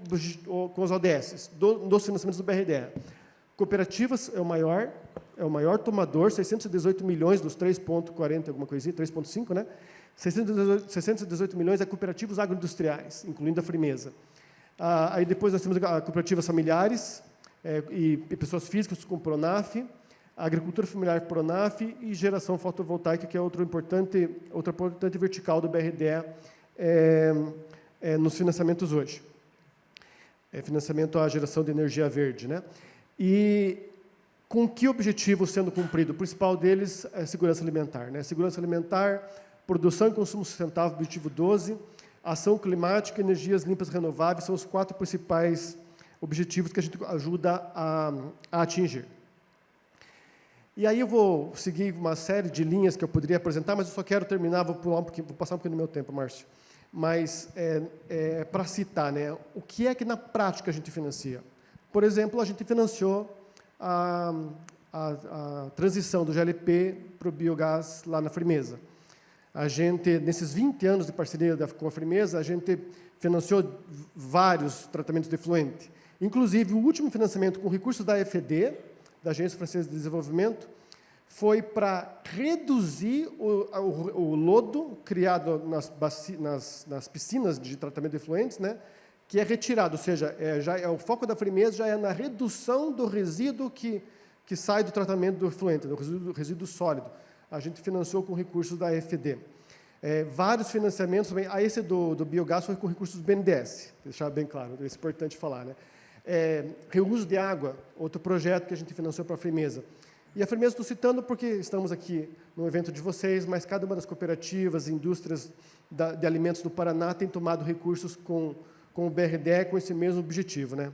os ODS, dos financiamentos do BRDE? Cooperativas é o maior tomador, 618 milhões dos 3,40, alguma coisinha, 3,5, né? 618 milhões é cooperativas agroindustriais, incluindo a Frimeza. Aí depois nós temos cooperativas familiares e pessoas físicas com Pronaf, agricultura familiar Pronaf e geração fotovoltaica, que é outra importante vertical do BRDE nos financiamentos hoje. Financiamento à geração de energia verde, né? E com que objetivo sendo cumprido? O principal deles é a segurança alimentar, né? Segurança alimentar, produção e consumo sustentável, objetivo 12, ação climática, energias limpas renováveis, são os 4 principais objetivos que a gente ajuda a atingir. E aí eu vou seguir uma série de linhas que eu poderia apresentar, mas eu só quero terminar, vou passar um pouquinho do meu tempo, Márcio. Mas, para citar, né, o que é que na prática a gente financia? Por exemplo, a gente financiou a transição do GLP para o biogás lá na Frimeza. A gente, nesses 20 anos de parceria com a Frimeza, a gente financiou vários tratamentos de efluente. Inclusive, o último financiamento com recursos da AFD, da Agência Francesa de Desenvolvimento, foi para reduzir o lodo criado nas piscinas de tratamento de efluentes, né, que é retirado, ou seja, o foco da Frimeza já é na redução do resíduo que sai do tratamento do efluente, do resíduo sólido. A gente financiou com recursos da AFD. Vários financiamentos também. Esse do biogás foi com recursos do BNDES, deixar bem claro, é importante falar, né? Reuso de água, outro projeto que a gente financiou para a Frimeza. E a Frimeza estou citando porque estamos aqui no evento de vocês, mas cada uma das cooperativas, indústrias de alimentos do Paraná tem tomado recursos com o BRDE, com esse mesmo objetivo, né?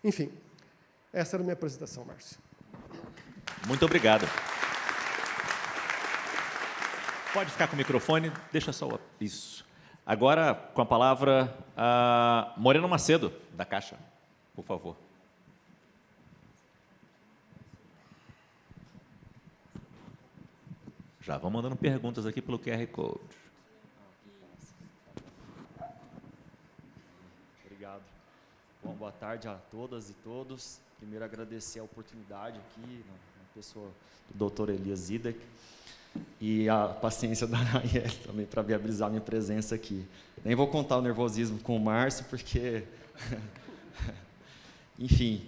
Enfim, essa era a minha apresentação, Márcio. Muito obrigado. Pode ficar com o microfone, deixa só isso. Agora, com a palavra, a Moreno Macedo, da Caixa, por favor. Já vão mandando perguntas aqui pelo QR Code. Obrigado. Bom, boa tarde a todas e todos. Primeiro, agradecer a oportunidade aqui, na pessoa do Dr. Elias Zidek, e a paciência da Nayeli também para viabilizar a minha presença aqui. Nem vou contar o nervosismo com o Márcio, porque... Enfim,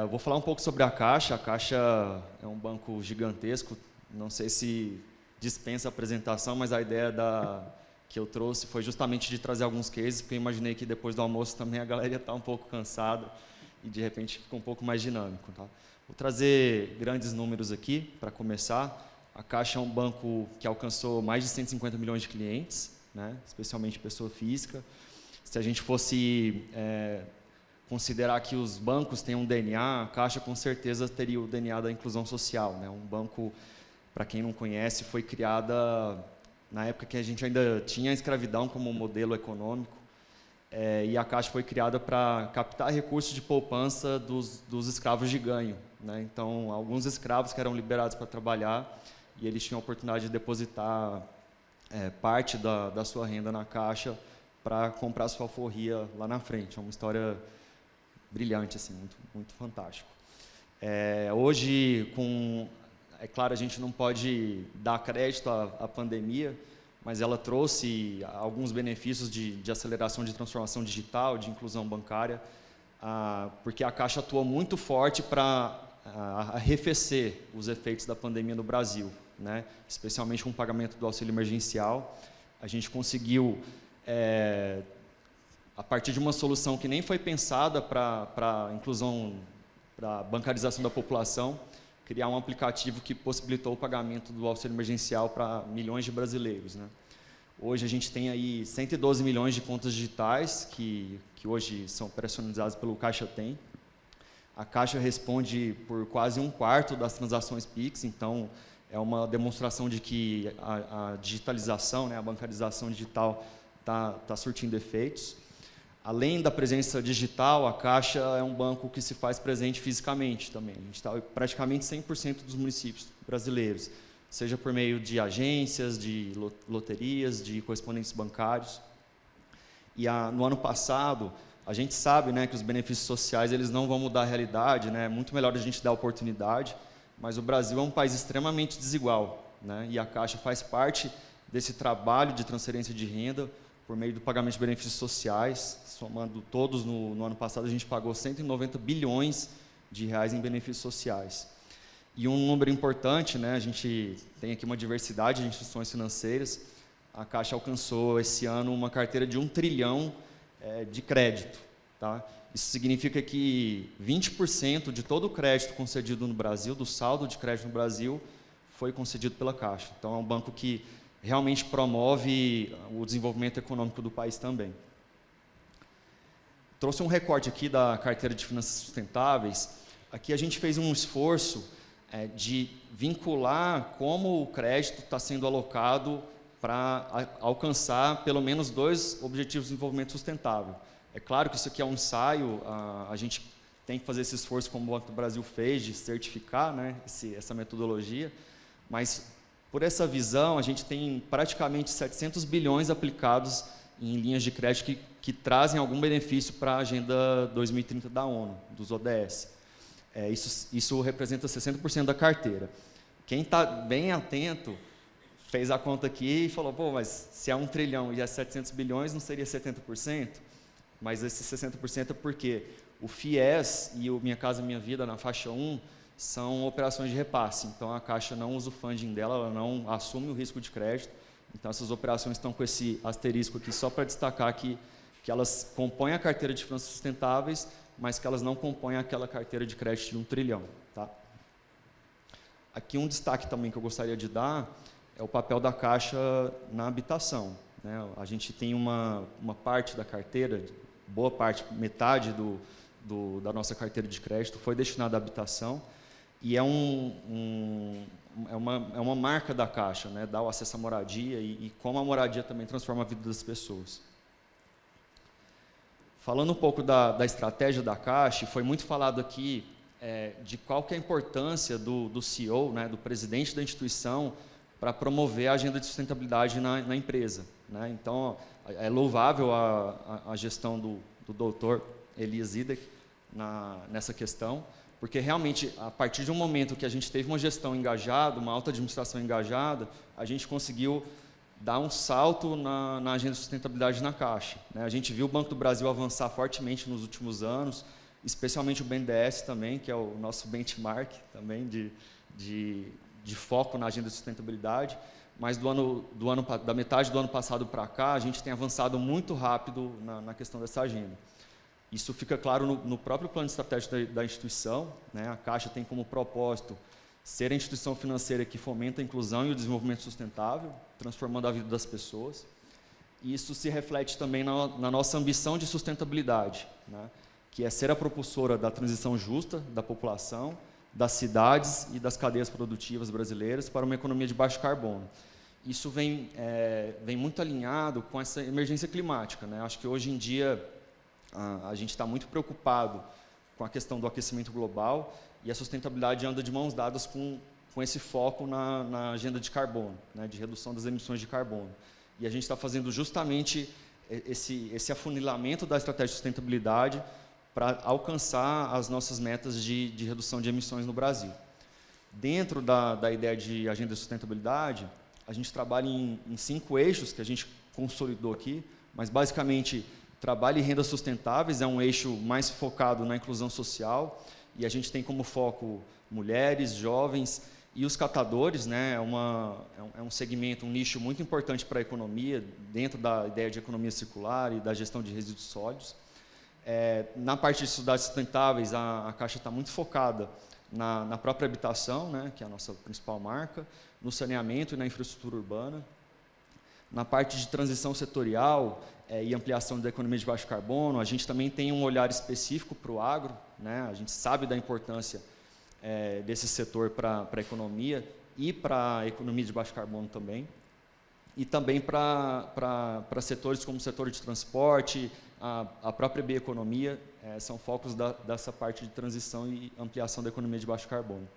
eu vou falar um pouco sobre a Caixa. A Caixa é um banco gigantesco, não sei se dispensa a apresentação, mas a ideia que eu trouxe foi justamente de trazer alguns cases, porque eu imaginei que depois do almoço também a galera ia estar um pouco cansada e, de repente, ficou um pouco mais dinâmico. Tá? Vou trazer grandes números aqui, para começar. A Caixa é um banco que alcançou mais de 150 milhões de clientes, né? Especialmente pessoa física. Se a gente fosse considerar que os bancos têm um DNA, a Caixa com certeza teria o DNA da inclusão social, né? Um banco, para quem não conhece, foi criada na época que a gente ainda tinha a escravidão como modelo econômico, e a Caixa foi criada para captar recursos de poupança dos escravos de ganho, né? Então, alguns escravos que eram liberados para trabalhar, e eles tinham a oportunidade de depositar parte da sua renda na Caixa para comprar sua alforria lá na frente. É uma história brilhante, assim, muito, muito fantástico. Hoje, é claro, a gente não pode dar crédito à pandemia, mas ela trouxe alguns benefícios de aceleração de transformação digital, de inclusão bancária, porque a Caixa atuou muito forte para arrefecer os efeitos da pandemia no Brasil, né? Especialmente com o pagamento do auxílio emergencial. A gente conseguiu, a partir de uma solução que nem foi pensada para inclusão, para bancarização da população, criar um aplicativo que possibilitou o pagamento do auxílio emergencial para milhões de brasileiros, né? Hoje a gente tem aí 112 milhões de contas digitais que hoje são operacionalizadas pelo Caixa Tem. A Caixa responde por quase 1/4 das transações Pix, então é uma demonstração de que a digitalização, né, a bancarização digital está surtindo efeitos. Além da presença digital, a Caixa é um banco que se faz presente fisicamente também. A gente está praticamente 100% dos municípios brasileiros, seja por meio de agências, de loterias, de correspondentes bancários. E no ano passado, a gente sabe, né, que os benefícios sociais eles não vão mudar a realidade, né? É muito melhor a gente dar oportunidade, mas o Brasil é um país extremamente desigual, né? E a Caixa faz parte desse trabalho de transferência de renda por meio do pagamento de benefícios sociais. Somando todos, no ano passado, a gente pagou 190 bilhões de reais em benefícios sociais. E um número importante, né, a gente tem aqui uma diversidade de instituições financeiras. A Caixa alcançou, esse ano, uma carteira de 1 trilhão de crédito. Tá? Isso significa que 20% de todo o crédito concedido no Brasil, do saldo de crédito no Brasil, foi concedido pela Caixa. Então, é um banco que realmente promove o desenvolvimento econômico do país também. Trouxe um recorte aqui da carteira de finanças sustentáveis. Aqui a gente fez um esforço de vincular como o crédito está sendo alocado para alcançar pelo menos 2 objetivos de desenvolvimento sustentável. É claro que isso aqui é um ensaio, a gente tem que fazer esse esforço, como o Banco do Brasil fez, de certificar, né, essa metodologia, mas por essa visão, a gente tem praticamente 700 bilhões aplicados em linhas de crédito que trazem algum benefício para a Agenda 2030 da ONU, dos ODS. Isso representa 60% da carteira. Quem está bem atento fez a conta aqui e falou, pô, mas se é 1 trilhão e é 700 bilhões, não seria 70%? Mas esse 60% é porque o FIES e o Minha Casa Minha Vida, na faixa 1, são operações de repasse. Então, a Caixa não usa o funding dela, ela não assume o risco de crédito. Então, essas operações estão com esse asterisco aqui, só para destacar que elas compõem a carteira de finanças sustentáveis, mas que elas não compõem aquela carteira de crédito de 1 trilhão. Tá? Aqui um destaque também que eu gostaria de dar é o papel da Caixa na habitação, né? A gente tem uma parte da carteira, boa parte, metade da nossa carteira de crédito foi destinada à habitação, e é uma marca da Caixa, né? Dar o acesso à moradia e como a moradia também transforma a vida das pessoas. Falando um pouco da estratégia da Caixa, foi muito falado aqui de qual que é a importância do CEO, né, do presidente da instituição, para promover a agenda de sustentabilidade na empresa, né? Então, é louvável a gestão do doutor Elias Idek nessa questão, porque realmente, a partir de um momento que a gente teve uma gestão engajada, uma alta administração engajada, a gente conseguiu dar um salto na agenda de sustentabilidade na Caixa, né? A gente viu o Banco do Brasil avançar fortemente nos últimos anos, especialmente o BNDES também, que é o nosso benchmark também de foco na agenda de sustentabilidade, mas da metade do ano passado para cá, a gente tem avançado muito rápido na questão dessa agenda. Isso fica claro no próprio plano estratégico da instituição, né? A Caixa tem como propósito ser a instituição financeira que fomenta a inclusão e o desenvolvimento sustentável, transformando a vida das pessoas. E isso se reflete também na nossa ambição de sustentabilidade, né? que é ser a propulsora da transição justa da população, das cidades e das cadeias produtivas brasileiras para uma economia de baixo carbono. Isso vem muito alinhado com essa emergência climática, né? Acho que hoje em dia a gente está muito preocupado com a questão do aquecimento global e a sustentabilidade anda de mãos dadas com esse foco na agenda de carbono, né? De redução das emissões de carbono. E a gente está fazendo justamente esse afunilamento da estratégia de sustentabilidade para alcançar as nossas metas de redução de emissões no Brasil. Dentro da ideia de agenda de sustentabilidade, a gente trabalha em 5 eixos que a gente consolidou aqui, mas basicamente trabalho e rendas sustentáveis é um eixo mais focado na inclusão social, e a gente tem como foco mulheres, jovens e os catadores, né? É um segmento, um nicho muito importante para a economia, dentro da ideia de economia circular e da gestão de resíduos sólidos. Na parte de cidades sustentáveis, a Caixa está muito focada na própria habitação, né, que é a nossa principal marca, no saneamento e na infraestrutura urbana. Na parte de transição setorial e ampliação da economia de baixo carbono, a gente também tem um olhar específico para o agro, né? A gente sabe da importância desse setor para a economia e para a economia de baixo carbono também. E também para setores como o setor de transporte, a própria bioeconomia, são focos dessa parte de transição e ampliação da economia de baixo carbono.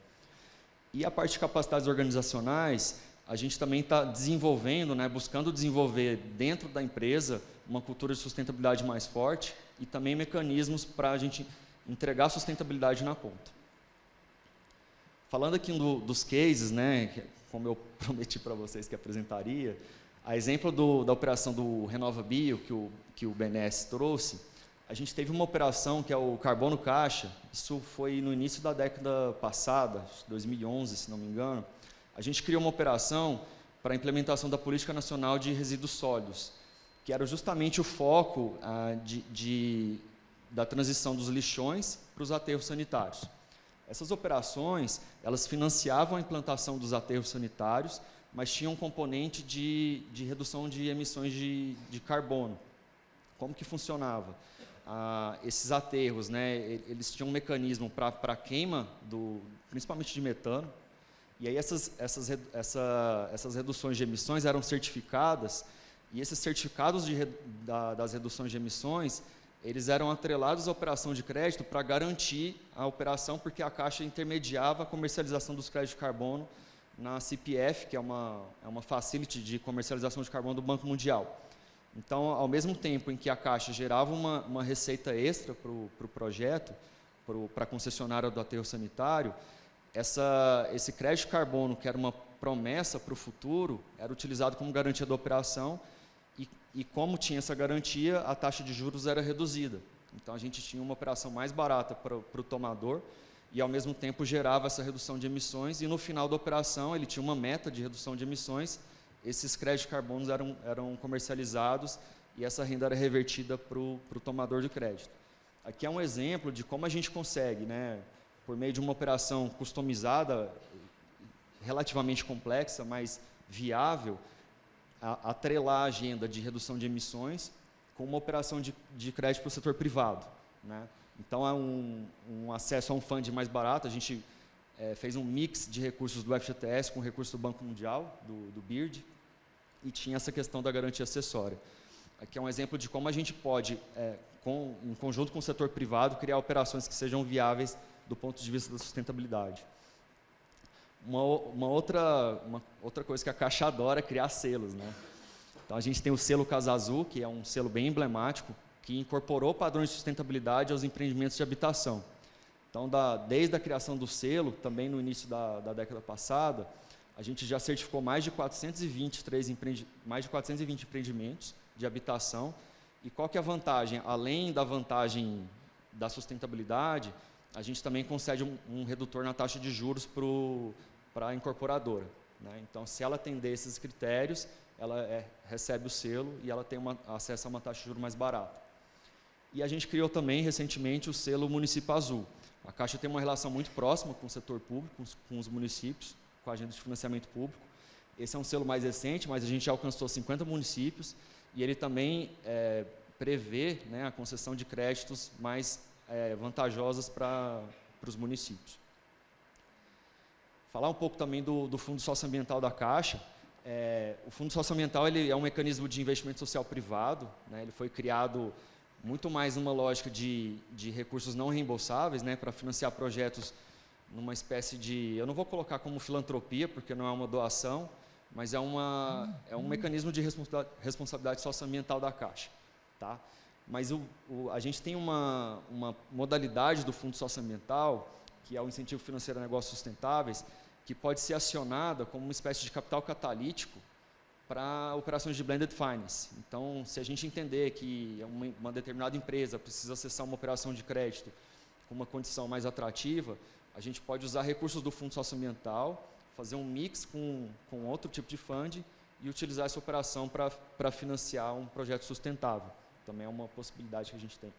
E a parte de capacidades organizacionais, a gente também está desenvolvendo, né, buscando desenvolver dentro da empresa uma cultura de sustentabilidade mais forte e também mecanismos para a gente entregar sustentabilidade na ponta. Falando aqui dos cases, né, como eu prometi para vocês que apresentaria, a exemplo da operação do Renova Bio, que o BNDES trouxe, a gente teve uma operação que é o Carbono Caixa, isso foi no início da década passada, 2011, se não me engano. A gente criou uma operação para a implementação da Política Nacional de Resíduos Sólidos, que era justamente o foco da transição dos lixões para os aterros sanitários. Essas operações, elas financiavam a implantação dos aterros sanitários, mas tinham um componente de redução de emissões de carbono. Como que funcionava? Esses aterros, né, eles tinham um mecanismo para queima, principalmente de metano, e aí essas reduções de emissões eram certificadas, e esses certificados das reduções de emissões, eles eram atrelados à operação de crédito para garantir a operação, porque a Caixa intermediava a comercialização dos créditos de carbono na CPF, que é uma facility de comercialização de carbono do Banco Mundial. Então, ao mesmo tempo em que a Caixa gerava uma receita extra para o projeto, para a concessionária do aterro sanitário, esse crédito de carbono, que era uma promessa para o futuro, era utilizado como garantia da operação, e como tinha essa garantia, a taxa de juros era reduzida. Então, a gente tinha uma operação mais barata para o tomador, e ao mesmo tempo gerava essa redução de emissões, e no final da operação ele tinha uma meta de redução de emissões, esses créditos de carbono eram comercializados e essa renda era revertida para o tomador de crédito. Aqui é um exemplo de como a gente consegue, né, por meio de uma operação customizada, relativamente complexa, mas viável, atrelar a agenda de redução de emissões com uma operação de crédito para o setor privado, né? Então, é um acesso a um funding mais barato. A gente fez um mix de recursos do FGTS com recursos do Banco Mundial, do BIRD, e tinha essa questão da garantia acessória. Aqui é um exemplo de como a gente pode, em conjunto com o setor privado, criar operações que sejam viáveis do ponto de vista da sustentabilidade. Uma outra coisa que a Caixa adora é criar selos, né? Então, a gente tem o selo Casa Azul, que é um selo bem emblemático, que incorporou padrões de sustentabilidade aos empreendimentos de habitação. Então, desde a criação do selo, também no início da década passada, a gente já certificou mais de 420 empreendimentos de habitação. E qual que é a vantagem? Além da vantagem da sustentabilidade, a gente também concede um redutor na taxa de juros para a incorporadora, né? Então, se ela atender esses critérios, ela recebe o selo e ela tem acesso a uma taxa de juros mais barata. E a gente criou também, recentemente, o selo Município Azul. A Caixa tem uma relação muito próxima com o setor público, com os municípios, com a agenda de financiamento público. Esse é um selo mais recente, mas a gente já alcançou 50 municípios, e ele também prevê, né, a concessão de créditos mais vantajosas para os municípios. Falar um pouco também do Fundo Socioambiental da Caixa. O Fundo Socioambiental ele é um mecanismo de investimento social privado, né? Ele foi criado muito mais numa lógica de recursos não reembolsáveis, né, para financiar projetos numa espécie de... Eu não vou colocar como filantropia, porque não é uma doação, mas é um mecanismo de responsabilidade socioambiental da Caixa. Tá? Mas a gente tem uma modalidade do Fundo Socioambiental, que é o Incentivo Financeiro a Negócios Sustentáveis, que pode ser acionada como uma espécie de capital catalítico para operações de blended finance. Então, se a gente entender que uma determinada empresa precisa acessar uma operação de crédito com uma condição mais atrativa, a gente pode usar recursos do Fundo Socioambiental, fazer um mix com outro tipo de fundo e utilizar essa operação para financiar um projeto sustentável. Também é uma possibilidade que a gente tem.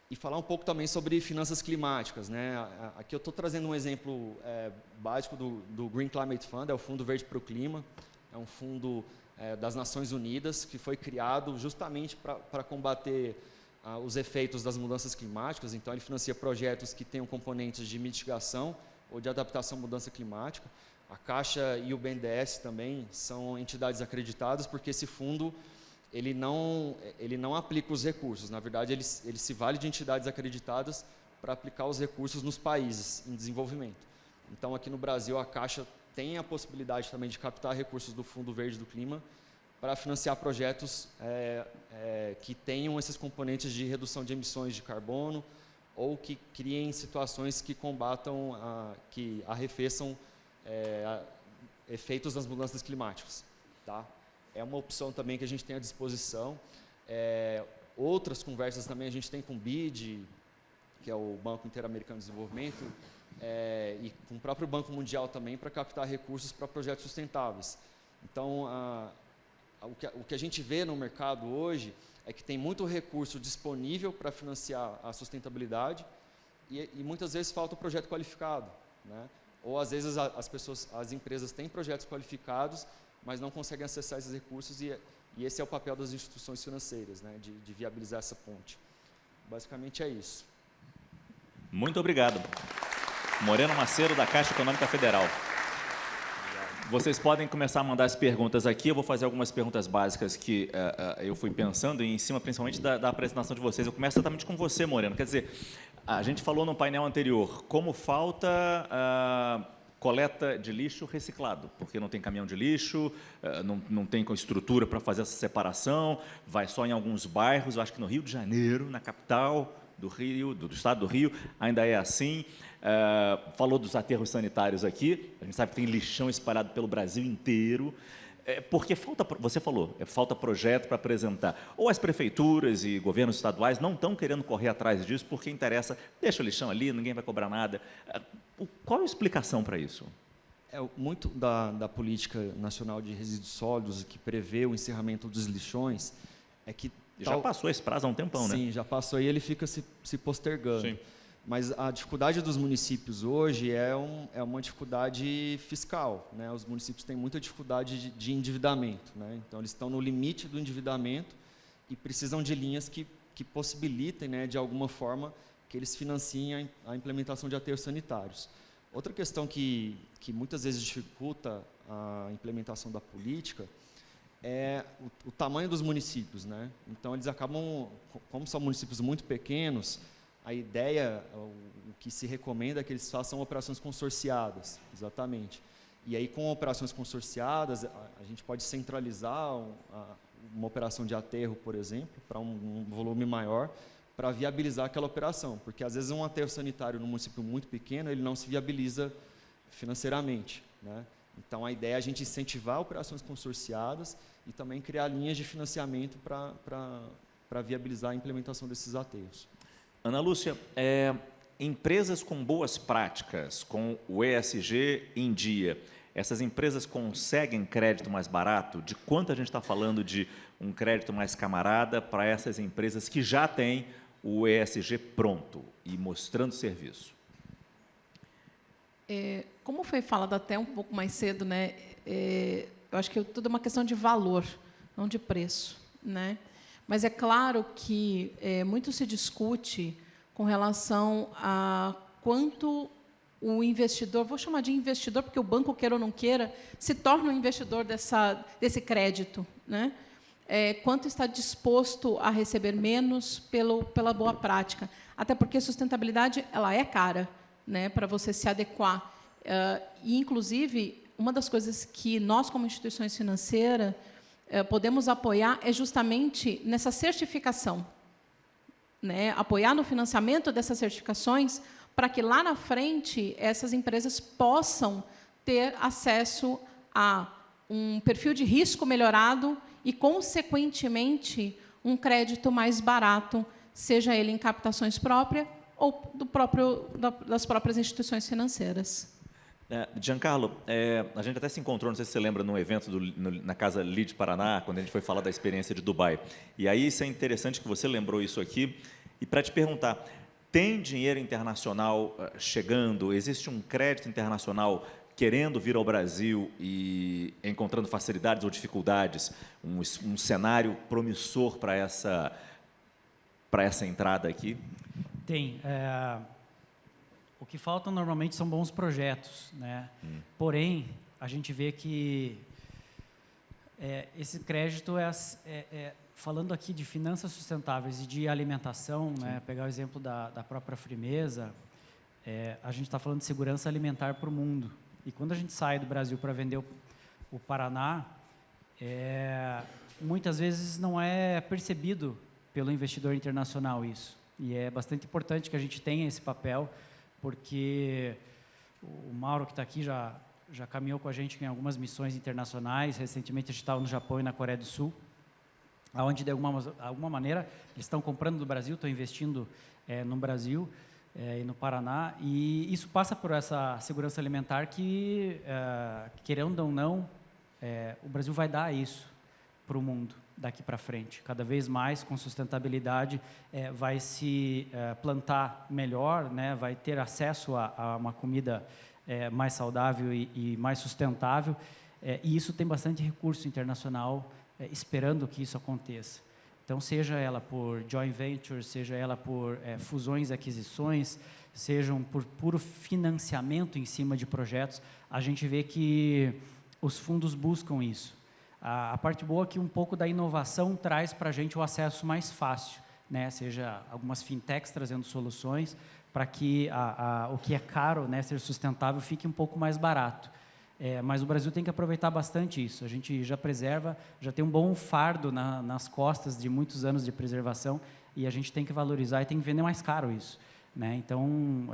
E falar um pouco também sobre finanças climáticas, né? Aqui eu estou trazendo um exemplo básico do Green Climate Fund, é o Fundo Verde para o Clima, é um fundo das Nações Unidas que foi criado justamente para combater os efeitos das mudanças climáticas. Então ele financia projetos que tenham componentes de mitigação ou de adaptação à mudança climática. A Caixa e o BNDES também são entidades acreditadas, porque esse fundo ele não aplica os recursos. Na verdade, ele se vale de entidades acreditadas para aplicar os recursos nos países em desenvolvimento. Então, aqui no Brasil, a Caixa tem a possibilidade também de captar recursos do Fundo Verde do Clima para financiar projetos que tenham esses componentes de redução de emissões de carbono ou que criem situações que combatam, que arrefeçam efeitos das mudanças climáticas. Tá? É uma opção também que a gente tem à disposição. Outras conversas também a gente tem com o BID, que é o Banco Interamericano de Desenvolvimento, e com o próprio Banco Mundial também, para captar recursos para projetos sustentáveis. Então, o que a gente vê no mercado hoje é que tem muito recurso disponível para financiar a sustentabilidade e muitas vezes falta o projeto qualificado, né? Ou às vezes as empresas têm projetos qualificados, mas não conseguem acessar esses recursos e esse é o papel das instituições financeiras, né, de viabilizar essa ponte. Basicamente é isso. Muito obrigado. Moreno Macedo, da Caixa Econômica Federal. Vocês podem começar a mandar as perguntas aqui. Eu vou fazer algumas perguntas básicas que eu fui pensando, em cima principalmente da apresentação de vocês. Eu começo exatamente com você, Moreno. Quer dizer, a gente falou no painel anterior como falta coleta de lixo reciclado, porque não tem caminhão de lixo, não tem estrutura para fazer essa separação, vai só em alguns bairros. Eu acho que no Rio de Janeiro, na capital do Rio, do estado do Rio, ainda é assim. Falou dos aterros sanitários aqui, a gente sabe que tem lixão espalhado pelo Brasil inteiro, porque você falou, falta projeto para apresentar. Ou as prefeituras e governos estaduais não estão querendo correr atrás disso, porque interessa, deixa o lixão ali, ninguém vai cobrar nada. Qual a explicação para isso? Muito da Política Nacional de Resíduos Sólidos, que prevê o encerramento dos lixões, é que... Já passou esse prazo há um tempão, né? Sim, já passou e ele fica se postergando. Sim. Mas a dificuldade dos municípios hoje é uma dificuldade fiscal, né? Os municípios têm muita dificuldade de endividamento, né? Então, eles estão no limite do endividamento e precisam de linhas que possibilitem, né, de alguma forma, que eles financiem a implementação de aterros sanitários. Outra questão que muitas vezes dificulta a implementação da política é o tamanho dos municípios, né? Então, eles acabam, como são municípios muito pequenos, a ideia, o que se recomenda é que eles façam operações consorciadas, exatamente. E aí, com operações consorciadas, a gente pode centralizar uma operação de aterro, por exemplo, para um volume maior, para viabilizar aquela operação. Porque, às vezes, um aterro sanitário num município muito pequeno, ele não se viabiliza financeiramente, né? Então, a ideia é a gente incentivar operações consorciadas e também criar linhas de financiamento para viabilizar a implementação desses aterros. Ana Lúcia, empresas com boas práticas, com o ESG em dia, essas empresas conseguem crédito mais barato? De quanto a gente está falando de um crédito mais camarada para essas empresas que já têm o ESG pronto e mostrando serviço? Como foi falado até um pouco mais cedo, né? Eu acho que tudo é uma questão de valor, não de preço, né? Mas é claro que muito se discute com relação a quanto o investidor, vou chamar de investidor, porque o banco, queira ou não queira, se torna um investidor desse crédito, né? Quanto está disposto a receber menos pela boa prática. Até porque a sustentabilidade ela é cara, né, para você se adequar. E, inclusive, uma das coisas que nós, como instituições financeiras, podemos apoiar é justamente nessa certificação, né? Apoiar no financiamento dessas certificações para que, lá na frente, essas empresas possam ter acesso a um perfil de risco melhorado e, consequentemente, um crédito mais barato, seja ele em captações próprias ou das próprias instituições financeiras. Giancarlo, a gente até se encontrou, não sei se você lembra, num evento na Casa Lead Paraná, quando a gente foi falar da experiência de Dubai. E aí, isso é interessante que você lembrou isso aqui. E para te perguntar, tem dinheiro internacional chegando? Existe um crédito internacional querendo vir ao Brasil e encontrando facilidades ou dificuldades? Um cenário promissor para essa entrada aqui? Tem. O que falta normalmente são bons projetos, né? Porém, a gente vê que esse crédito falando aqui de finanças sustentáveis e de alimentação, né? Pegar o exemplo da própria Frimeza, a gente está falando de segurança alimentar para o mundo. E quando a gente sai do Brasil para vender o Paraná, muitas vezes não é percebido pelo investidor internacional isso. E é bastante importante que a gente tenha esse papel, porque o Mauro, que está aqui, já caminhou com a gente em algumas missões internacionais. Recentemente, a gente estava no Japão e na Coreia do Sul, onde, de alguma maneira, eles estão comprando do Brasil, estão investindo no Brasil e no Paraná. E isso passa por essa segurança alimentar que, querendo ou não, o Brasil vai dar isso para o mundo daqui para frente. Cada vez mais, com sustentabilidade, vai se plantar melhor, né? Vai ter acesso a uma comida mais saudável e mais sustentável. E isso tem bastante recurso internacional esperando que isso aconteça. Então, seja ela por joint ventures, seja ela por fusões e aquisições, sejam por puro financiamento em cima de projetos, a gente vê que os fundos buscam isso. A parte boa é que um pouco da inovação traz para a gente o acesso mais fácil, né? Seja algumas fintechs trazendo soluções para que o que é caro, né, ser sustentável, fique um pouco mais barato. Mas o Brasil tem que aproveitar bastante isso. A gente já preserva, já tem um bom fardo nas costas de muitos anos de preservação e a gente tem que valorizar e tem que vender mais caro isso, né? Então,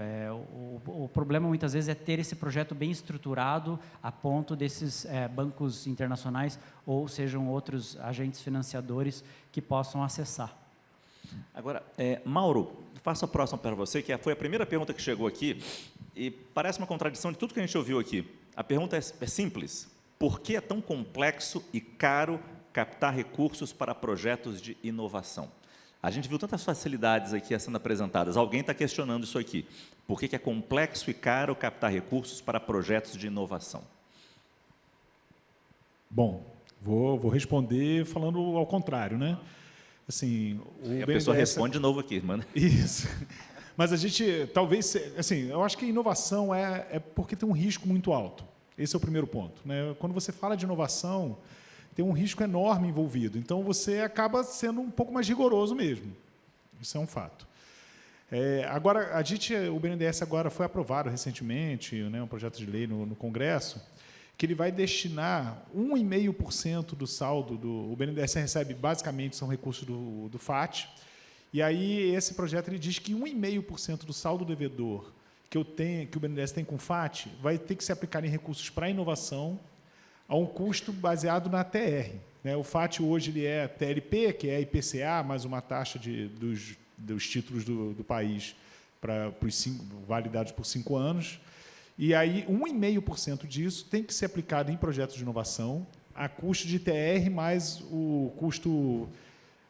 o problema muitas vezes é ter esse projeto bem estruturado a ponto desses bancos internacionais ou sejam outros agentes financiadores que possam acessar. Agora, Mauro, faço a próxima para você, que foi a primeira pergunta que chegou aqui e parece uma contradição de tudo que a gente ouviu aqui. A pergunta é simples. Por que é tão complexo e caro captar recursos para projetos de inovação? A gente viu tantas facilidades aqui sendo apresentadas. Alguém está questionando isso aqui. Por que é complexo e caro captar recursos para projetos de inovação? Bom, vou responder falando ao contrário, né? Assim, a pessoa responde de novo aqui, mano. Isso. Mas a gente, talvez, assim, eu acho que a inovação é porque tem um risco muito alto. Esse é o primeiro ponto, né? Quando você fala de inovação, tem um risco enorme envolvido. Então, você acaba sendo um pouco mais rigoroso mesmo. Isso é um fato. Agora, o BNDES agora foi aprovado recentemente, né, um projeto de lei no Congresso, que ele vai destinar 1,5% do saldo o BNDES recebe, basicamente, são recursos do FAT. E aí, esse projeto ele diz que 1,5% do saldo devedor que o BNDES tem com o FAT vai ter que se aplicar em recursos para inovação a um custo baseado na TR, né? O FAT hoje ele é TLP, que é IPCA, mais uma taxa dos títulos do país validados por 5 anos. E aí 1,5% disso tem que ser aplicado em projetos de inovação a custo de TR mais o custo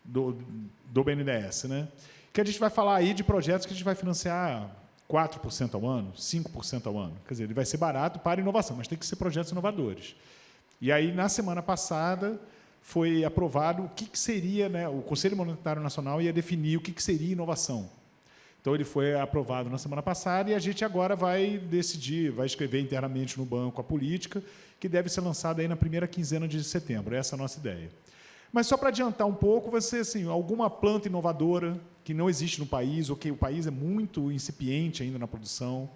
do BNDES, né? Que a gente vai falar aí de projetos que a gente vai financiar 4% ao ano, 5% ao ano. Quer dizer, ele vai ser barato para inovação, mas tem que ser projetos inovadores. E aí, na semana passada, foi aprovado o que seria, né, o Conselho Monetário Nacional ia definir o que seria inovação. Então, ele foi aprovado na semana passada e a gente agora vai decidir, vai escrever internamente no banco a política, que deve ser lançada aí na primeira quinzena de setembro. Essa é a nossa ideia. Mas, só para adiantar um pouco, vai ser assim, alguma planta inovadora que não existe no país, ou que o país é muito incipiente ainda na produção,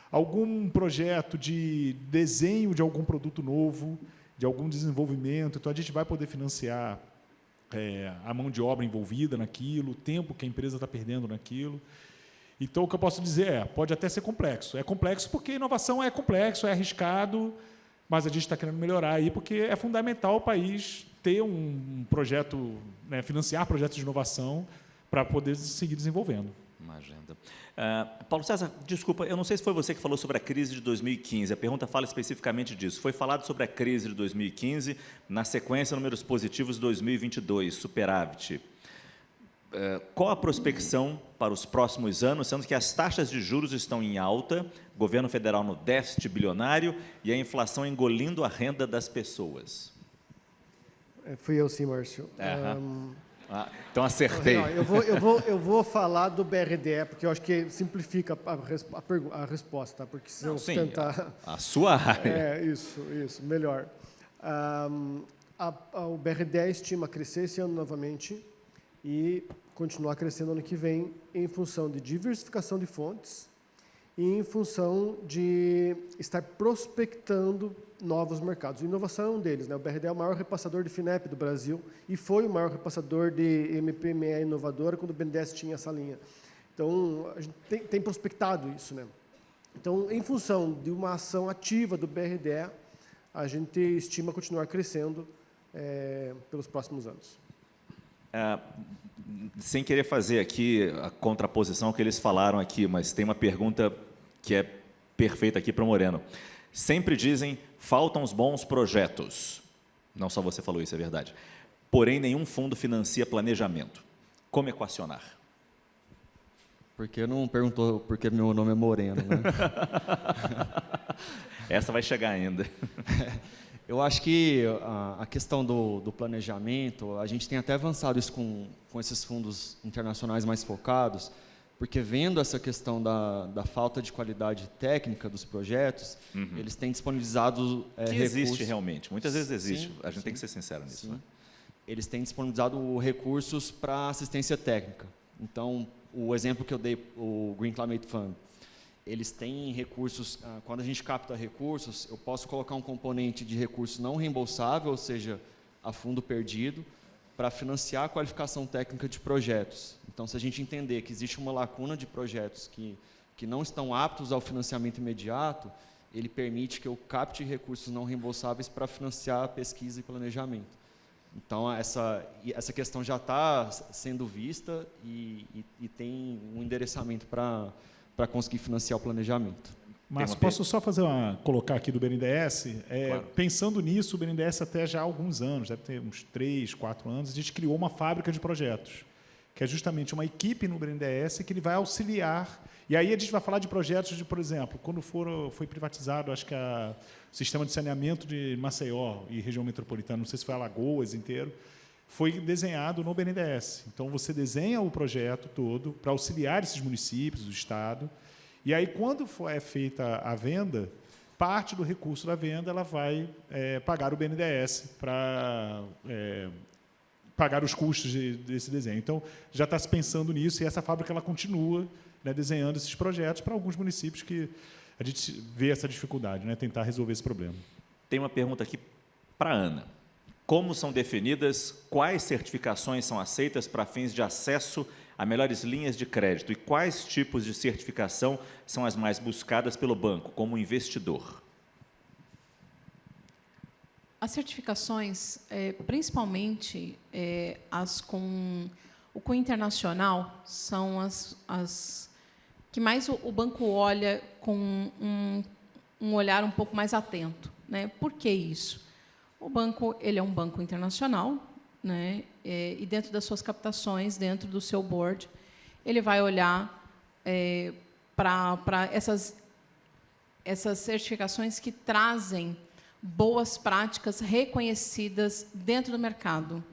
algum projeto de desenho de algum produto novo, de algum desenvolvimento. Então, a gente vai poder financiar a mão de obra envolvida naquilo, o tempo que a empresa está perdendo naquilo. Então, o que eu posso dizer pode até ser complexo. É complexo porque inovação é complexo, é arriscado, mas a gente está querendo melhorar aí, porque é fundamental o país ter um projeto, né, financiar projetos de inovação para poder seguir desenvolvendo. Uma agenda. Paulo César, desculpa, eu não sei se foi você que falou sobre a crise de 2015. A pergunta fala especificamente disso. Foi falado sobre a crise de 2015, na sequência, números positivos de 2022, superávit. Qual a prospecção para os próximos anos, sendo que as taxas de juros estão em alta, governo federal no déficit bilionário e a inflação engolindo a renda das pessoas? Fui eu sim, Márcio. Então acertei. Não, eu vou falar do BRDE, porque eu acho que simplifica a resposta, tá? Porque se eu tentar... A sua área. Isso, melhor. O BRDE estima crescer esse ano novamente e continuar crescendo ano que vem em função de diversificação de fontes e em função de estar prospectando novos mercados. Inovação é um deles, né? O BRDE é o maior repassador de FINEP do Brasil e foi o maior repassador de MPME inovadora quando o BNDES tinha essa linha. Então, a gente tem prospectado isso, né? Então, em função de uma ação ativa do BRDE, a gente estima continuar crescendo pelos próximos anos. Sem querer fazer aqui a contraposição que eles falaram aqui, mas tem uma pergunta que é perfeita aqui para o Moreno. Sempre dizem, faltam os bons projetos. Não só você falou isso, é verdade. Porém, nenhum fundo financia planejamento. Como equacionar? Porque não perguntou porque meu nome é Moreno, né? Essa vai chegar ainda. Eu acho que a questão do planejamento, a gente tem até avançado isso com esses fundos internacionais mais focados, porque vendo essa questão da falta de qualidade técnica dos projetos, eles têm disponibilizado que existe realmente, muitas vezes existe, sim, a gente tem que ser sincero nisso. Né? Eles têm disponibilizado recursos para assistência técnica. Então, o exemplo que eu dei, o Green Climate Fund, eles têm recursos, quando a gente capta recursos, eu posso colocar um componente de recurso não reembolsável, ou seja, a fundo perdido, para financiar a qualificação técnica de projetos. Então, se a gente entender que existe uma lacuna de projetos que não estão aptos ao financiamento imediato, ele permite que eu capte recursos não reembolsáveis para financiar a pesquisa e planejamento. Então, essa questão já está sendo vista e tem um endereçamento para conseguir financiar o planejamento. Mas posso só colocar aqui do BNDES? Claro. Pensando nisso, o BNDES até já há alguns anos, deve ter uns 3, 4 anos, a gente criou uma fábrica de projetos, que é justamente uma equipe no BNDES que ele vai auxiliar. E aí a gente vai falar de projetos de, por exemplo, quando foi privatizado, acho que o sistema de saneamento de Maceió e região metropolitana, não sei se foi Alagoas inteiro, foi desenhado no BNDES. Então, você desenha o projeto todo para auxiliar esses municípios, o Estado, e aí, quando é feita a venda, parte do recurso da venda ela vai pagar o BNDES para pagar os custos desse desenho. Então, já está se pensando nisso, e essa fábrica ela continua, né, desenhando esses projetos para alguns municípios que a gente vê essa dificuldade, né, tentar resolver esse problema. Tem uma pergunta aqui para a Ana. Como são definidas, quais certificações são aceitas para fins de acesso a melhores linhas de crédito e quais tipos de certificação são as mais buscadas pelo banco, como investidor? As certificações, principalmente as com o Cunho Internacional, são as que mais o banco olha com um olhar um pouco mais atento, né? Por que isso? O banco ele é um banco internacional, né? E dentro das suas captações, dentro do seu board, ele vai olhar para essas certificações que trazem boas práticas reconhecidas dentro do mercado.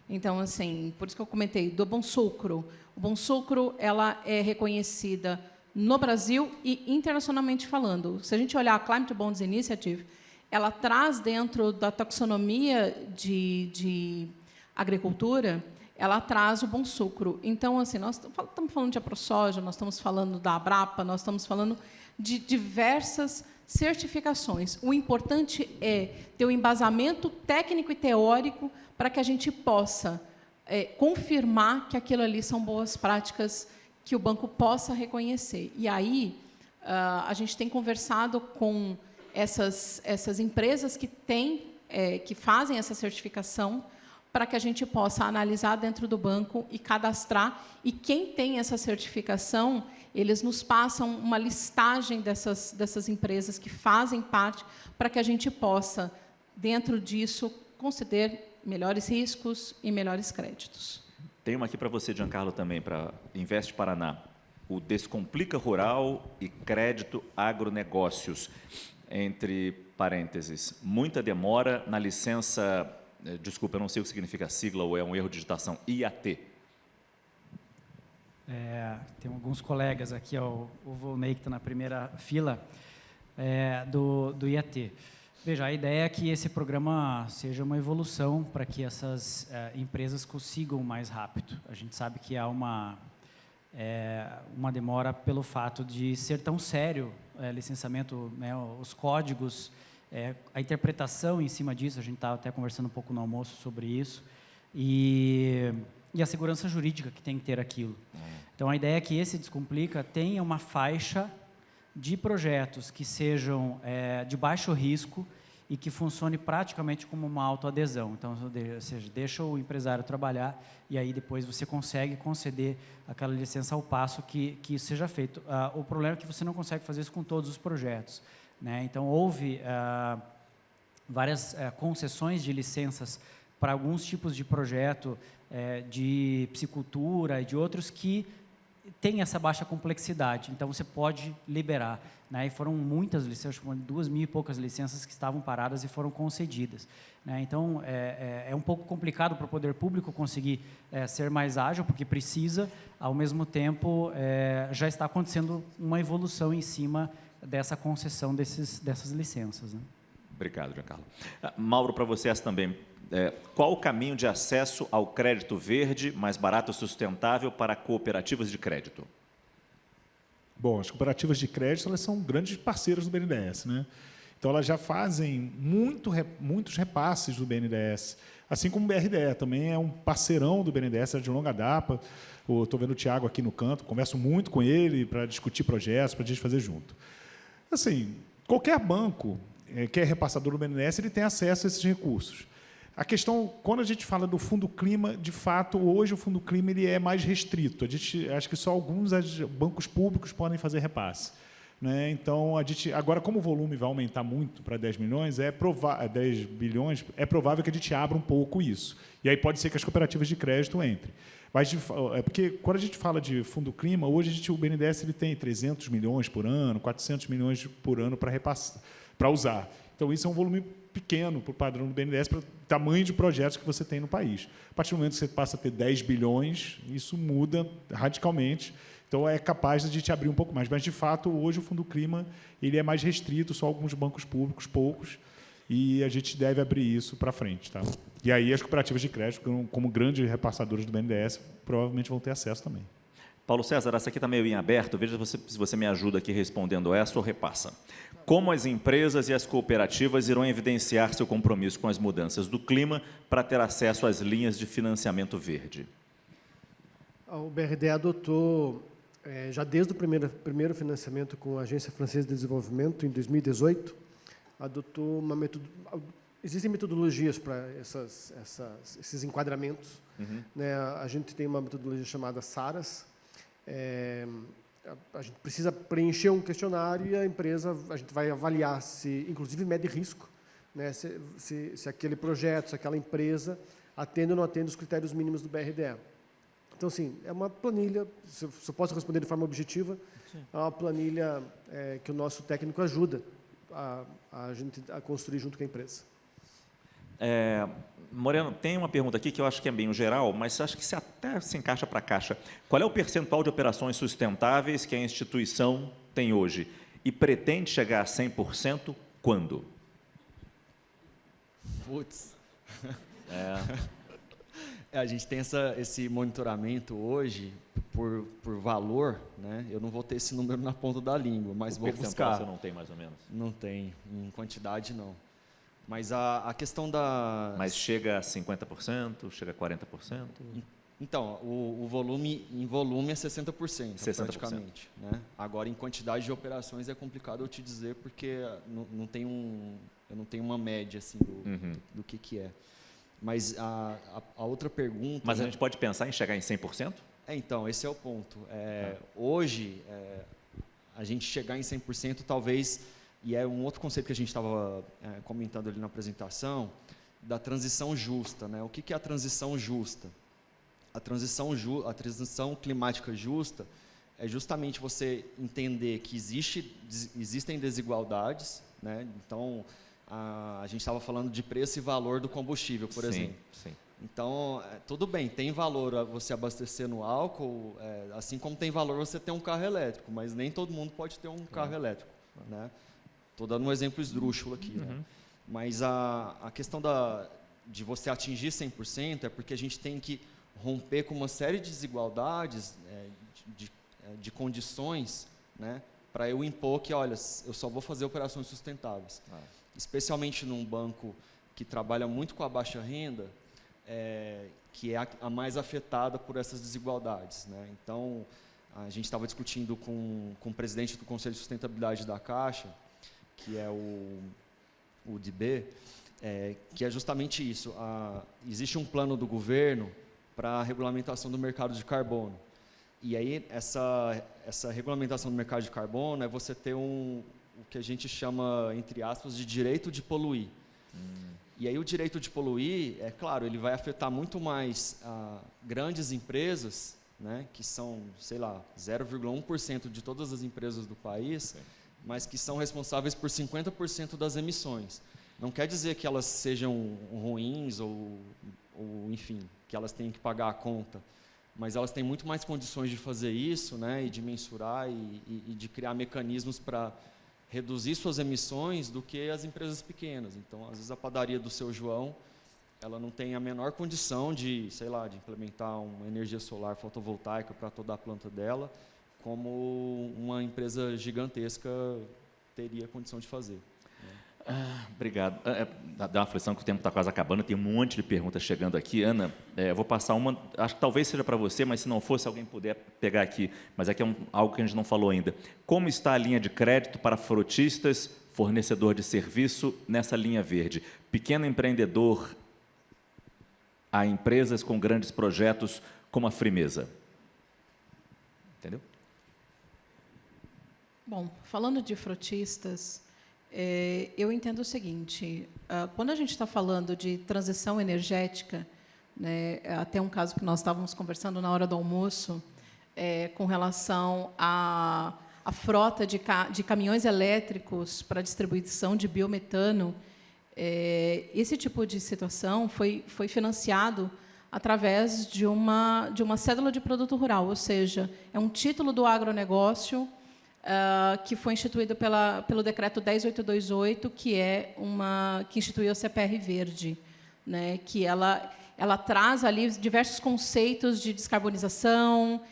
Então, assim, por isso que eu comentei do Bom Sucro. O Bom Sucro, ela é reconhecida no Brasil e internacionalmente falando. Se a gente olhar a Climate Bonds Initiative, ela traz dentro da taxonomia de agricultura, ela traz o Bom Sucro. Então, assim, nós estamos falando de AproSoja, nós estamos falando da Abrapa, nós estamos falando de diversas certificações. O importante é ter o embasamento técnico e teórico para que a gente possa confirmar que aquilo ali são boas práticas que o banco possa reconhecer. E aí, a gente tem conversado com essas empresas que fazem essa certificação, para que a gente possa analisar dentro do banco e cadastrar. E quem tem essa certificação, eles nos passam uma listagem dessas empresas que fazem parte, para que a gente possa, dentro disso, conceder melhores riscos e melhores créditos. Tem uma aqui para você, Giancarlo, também, para Invest Paraná. O Descomplica Rural e Crédito Agronegócios. Entre parênteses, muita demora na licença... Desculpa, eu não sei o que significa a sigla ou é um erro de digitação. IAT. Tem alguns colegas aqui, ó, o Volney, que está na primeira fila, do IAT. Veja, a ideia é que esse programa seja uma evolução para que essas empresas consigam mais rápido. A gente sabe que há uma demora pelo fato de ser tão sério licenciamento, né, os códigos, a interpretação em cima disso. A gente estava até conversando um pouco no almoço sobre isso, e a segurança jurídica que tem que ter aquilo. Então, a ideia é que esse Descomplica tenha uma faixa de projetos que sejam de baixo risco e que funcione praticamente como uma autoadesão. Então, ou seja, deixa o empresário trabalhar e aí depois você consegue conceder aquela licença ao passo que isso seja feito. O problema é que você não consegue fazer isso com todos os projetos, né? Então, houve várias concessões de licenças para alguns tipos de projeto de piscicultura e de outros que têm essa baixa complexidade. Então, você pode liberar, né? E foram muitas licenças, 2.000 e poucas licenças que estavam paradas e foram concedidas, né? Então, é um pouco complicado para o poder público conseguir ser mais ágil, porque precisa, ao mesmo tempo, já está acontecendo uma evolução em cima dessa concessão dessas licenças, né? Obrigado, Giancarlo. Mauro, para você essa também. Qual o caminho de acesso ao crédito verde, mais barato e sustentável para cooperativas de crédito? Bom, as cooperativas de crédito, elas são grandes parceiras do BNDES, né? Então, elas já fazem muitos repasses do BNDES, assim como o BRDE também é um parceirão do BNDES, é de longa data. Estou vendo o Tiago aqui no canto, converso muito com ele para discutir projetos, para a gente fazer junto. Assim, qualquer banco que é repassador do BNDES, ele tem acesso a esses recursos. A questão, quando a gente fala do Fundo Clima, de fato, hoje o Fundo Clima ele é mais restrito. Acho que só alguns bancos públicos podem fazer repasse, né? Então, agora, como o volume vai aumentar muito para 10 milhões, 10 bilhões, é provável que a gente abra um pouco isso. E aí pode ser que as cooperativas de crédito entrem. Mas, porque quando a gente fala de Fundo Clima, hoje o BNDES ele tem 300 milhões por ano, 400 milhões por ano para usar. Então, isso é um volume pequeno para o padrão do BNDES, para o tamanho de projetos que você tem no país. A partir do momento que você passa a ter 10 bilhões, isso muda radicalmente. Então, é capaz de a gente abrir um pouco mais. Mas, de fato, hoje o Fundo Clima ele é mais restrito, só alguns bancos públicos, poucos, e a gente deve abrir isso para frente. Tá? E aí as cooperativas de crédito, como grandes repassadores do BNDES, provavelmente vão ter acesso também. Paulo César, essa aqui está meio em aberto. Veja se você me ajuda aqui respondendo essa ou repassa. Como as empresas e as cooperativas irão evidenciar seu compromisso com as mudanças do clima para ter acesso às linhas de financiamento verde? O BRD adotou, já desde o primeiro financiamento com a Agência Francesa de Desenvolvimento, em 2018, adotou uma existem metodologias para esses enquadramentos. Né? A gente tem uma metodologia chamada SARAS. A gente precisa preencher um questionário e a gente vai avaliar se, inclusive, mede risco, né? Se aquele projeto, se aquela empresa atende ou não atende os critérios mínimos do BRDE. Então, assim, é uma planilha, se eu posso responder de forma objetiva, é uma planilha que o nosso técnico ajuda a gente a construir junto com a empresa. Moreno, tem uma pergunta aqui que eu acho que é bem geral, mas acho que se até se encaixa para a Caixa. Qual é o percentual de operações sustentáveis que a instituição tem hoje? E pretende chegar a 100% quando? Putz. A gente tem esse monitoramento hoje por valor, né? Eu não vou ter esse número na ponta da língua, mas O vou percentual buscar. você não tem mais ou menos? Não tem, em quantidade não. Mas a questão da... Mas chega a 50%, chega a 40%? Então, o volume, em volume é 60%, 60%. praticamente. Né? Agora, em quantidade de operações é complicado eu te dizer, porque eu não tenho uma média assim, do que é. Mas a outra pergunta... Mas a né? gente pode pensar em chegar em 100%? Então, esse é o ponto. Hoje, a gente chegar em 100% talvez... E é um outro conceito que a gente estava comentando ali na apresentação, da transição justa. Né? O que é a transição justa? A transição climática justa é justamente você entender que existem desigualdades. Né? Então, a gente estava falando de preço e valor do combustível, por exemplo. Sim. Então, tudo bem, tem valor você abastecer no álcool, assim como tem valor você ter um carro elétrico, mas nem todo mundo pode ter um carro elétrico. Né? Estou dando um exemplo esdrúxulo aqui. Né? Mas a questão de você atingir 100% é porque a gente tem que romper com uma série de desigualdades, de condições, né, para eu impor que, olha, eu só vou fazer operações sustentáveis. Especialmente num banco que trabalha muito com a baixa renda, que é a mais afetada por essas desigualdades. Né? Então, a gente estava discutindo com o presidente do Conselho de Sustentabilidade da Caixa, que é o DB, que é justamente isso. Existe um plano do governo para a regulamentação do mercado de carbono. E aí, essa regulamentação do mercado de carbono é você ter o que a gente chama, entre aspas, de direito de poluir. E aí o direito de poluir, é claro, ele vai afetar muito mais grandes empresas, né, que são, sei lá, 0,1% de todas as empresas do país, mas que são responsáveis por 50% das emissões. Não quer dizer que elas sejam ruins ou, enfim, que elas tenham que pagar a conta, mas elas têm muito mais condições de fazer isso, né, e de mensurar e de criar mecanismos para reduzir suas emissões do que as empresas pequenas. Então, às vezes, a padaria do seu João, ela não tem a menor condição de, sei lá, de implementar uma energia solar fotovoltaica para toda a planta dela, como uma empresa gigantesca teria condição de fazer. Obrigado. Dá uma aflição que o tempo está quase acabando, tem um monte de perguntas chegando aqui. Ana, eu vou passar uma, acho que talvez seja para você, mas se não for, se alguém puder pegar aqui, mas aqui é algo que a gente não falou ainda. Como está a linha de crédito para frotistas, fornecedor de serviço, nessa linha verde? Pequeno empreendedor a empresas com grandes projetos como a Frimeza. Entendeu? Bom, falando de frotistas, eu entendo o seguinte, quando a gente está falando de transição energética, né, até um caso que nós estávamos conversando na hora do almoço, com relação à frota de caminhões elétricos para distribuição de biometano, esse tipo de situação foi financiado através de uma cédula de produto rural, ou seja, é um título do agronegócio que foi instituído pelo decreto 10828, que instituiu a CPR Verde, né, que ela traz ali diversos conceitos de descarbonização,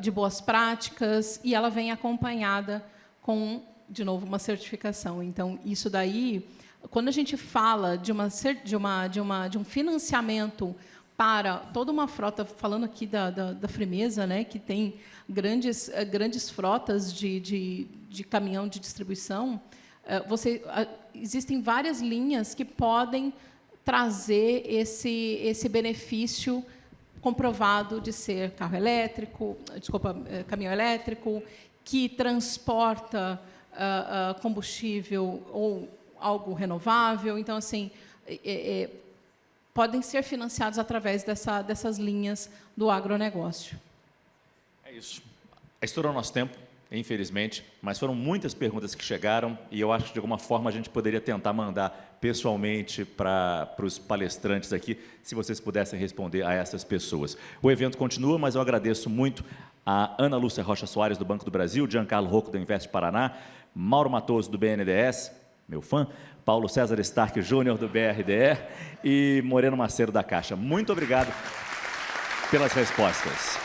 de boas práticas, e ela vem acompanhada com, de novo, uma certificação. Então, isso daí, quando a gente fala de um financiamento para toda uma frota, falando aqui da Frimeza, né, que tem grandes frotas de caminhão de distribuição, existem várias linhas que podem trazer esse benefício comprovado de ser caminhão elétrico, que transporta combustível ou algo renovável. Então, assim, podem ser financiados através dessas linhas do agronegócio. É isso. Estourou o nosso tempo. infelizmente, mas foram muitas perguntas que chegaram e eu acho que, de alguma forma, a gente poderia tentar mandar pessoalmente para os palestrantes aqui, se vocês pudessem responder a essas pessoas. O evento continua, mas eu agradeço muito a Ana Lúcia Rocha Soares, do Banco do Brasil, Giancarlo Rocco, do Invest Paraná, Mauro Matoso, do BNDES, meu fã, Paulo César Stark Júnior, do BRDE, e Moreno Macedo, da Caixa. Muito obrigado pelas respostas.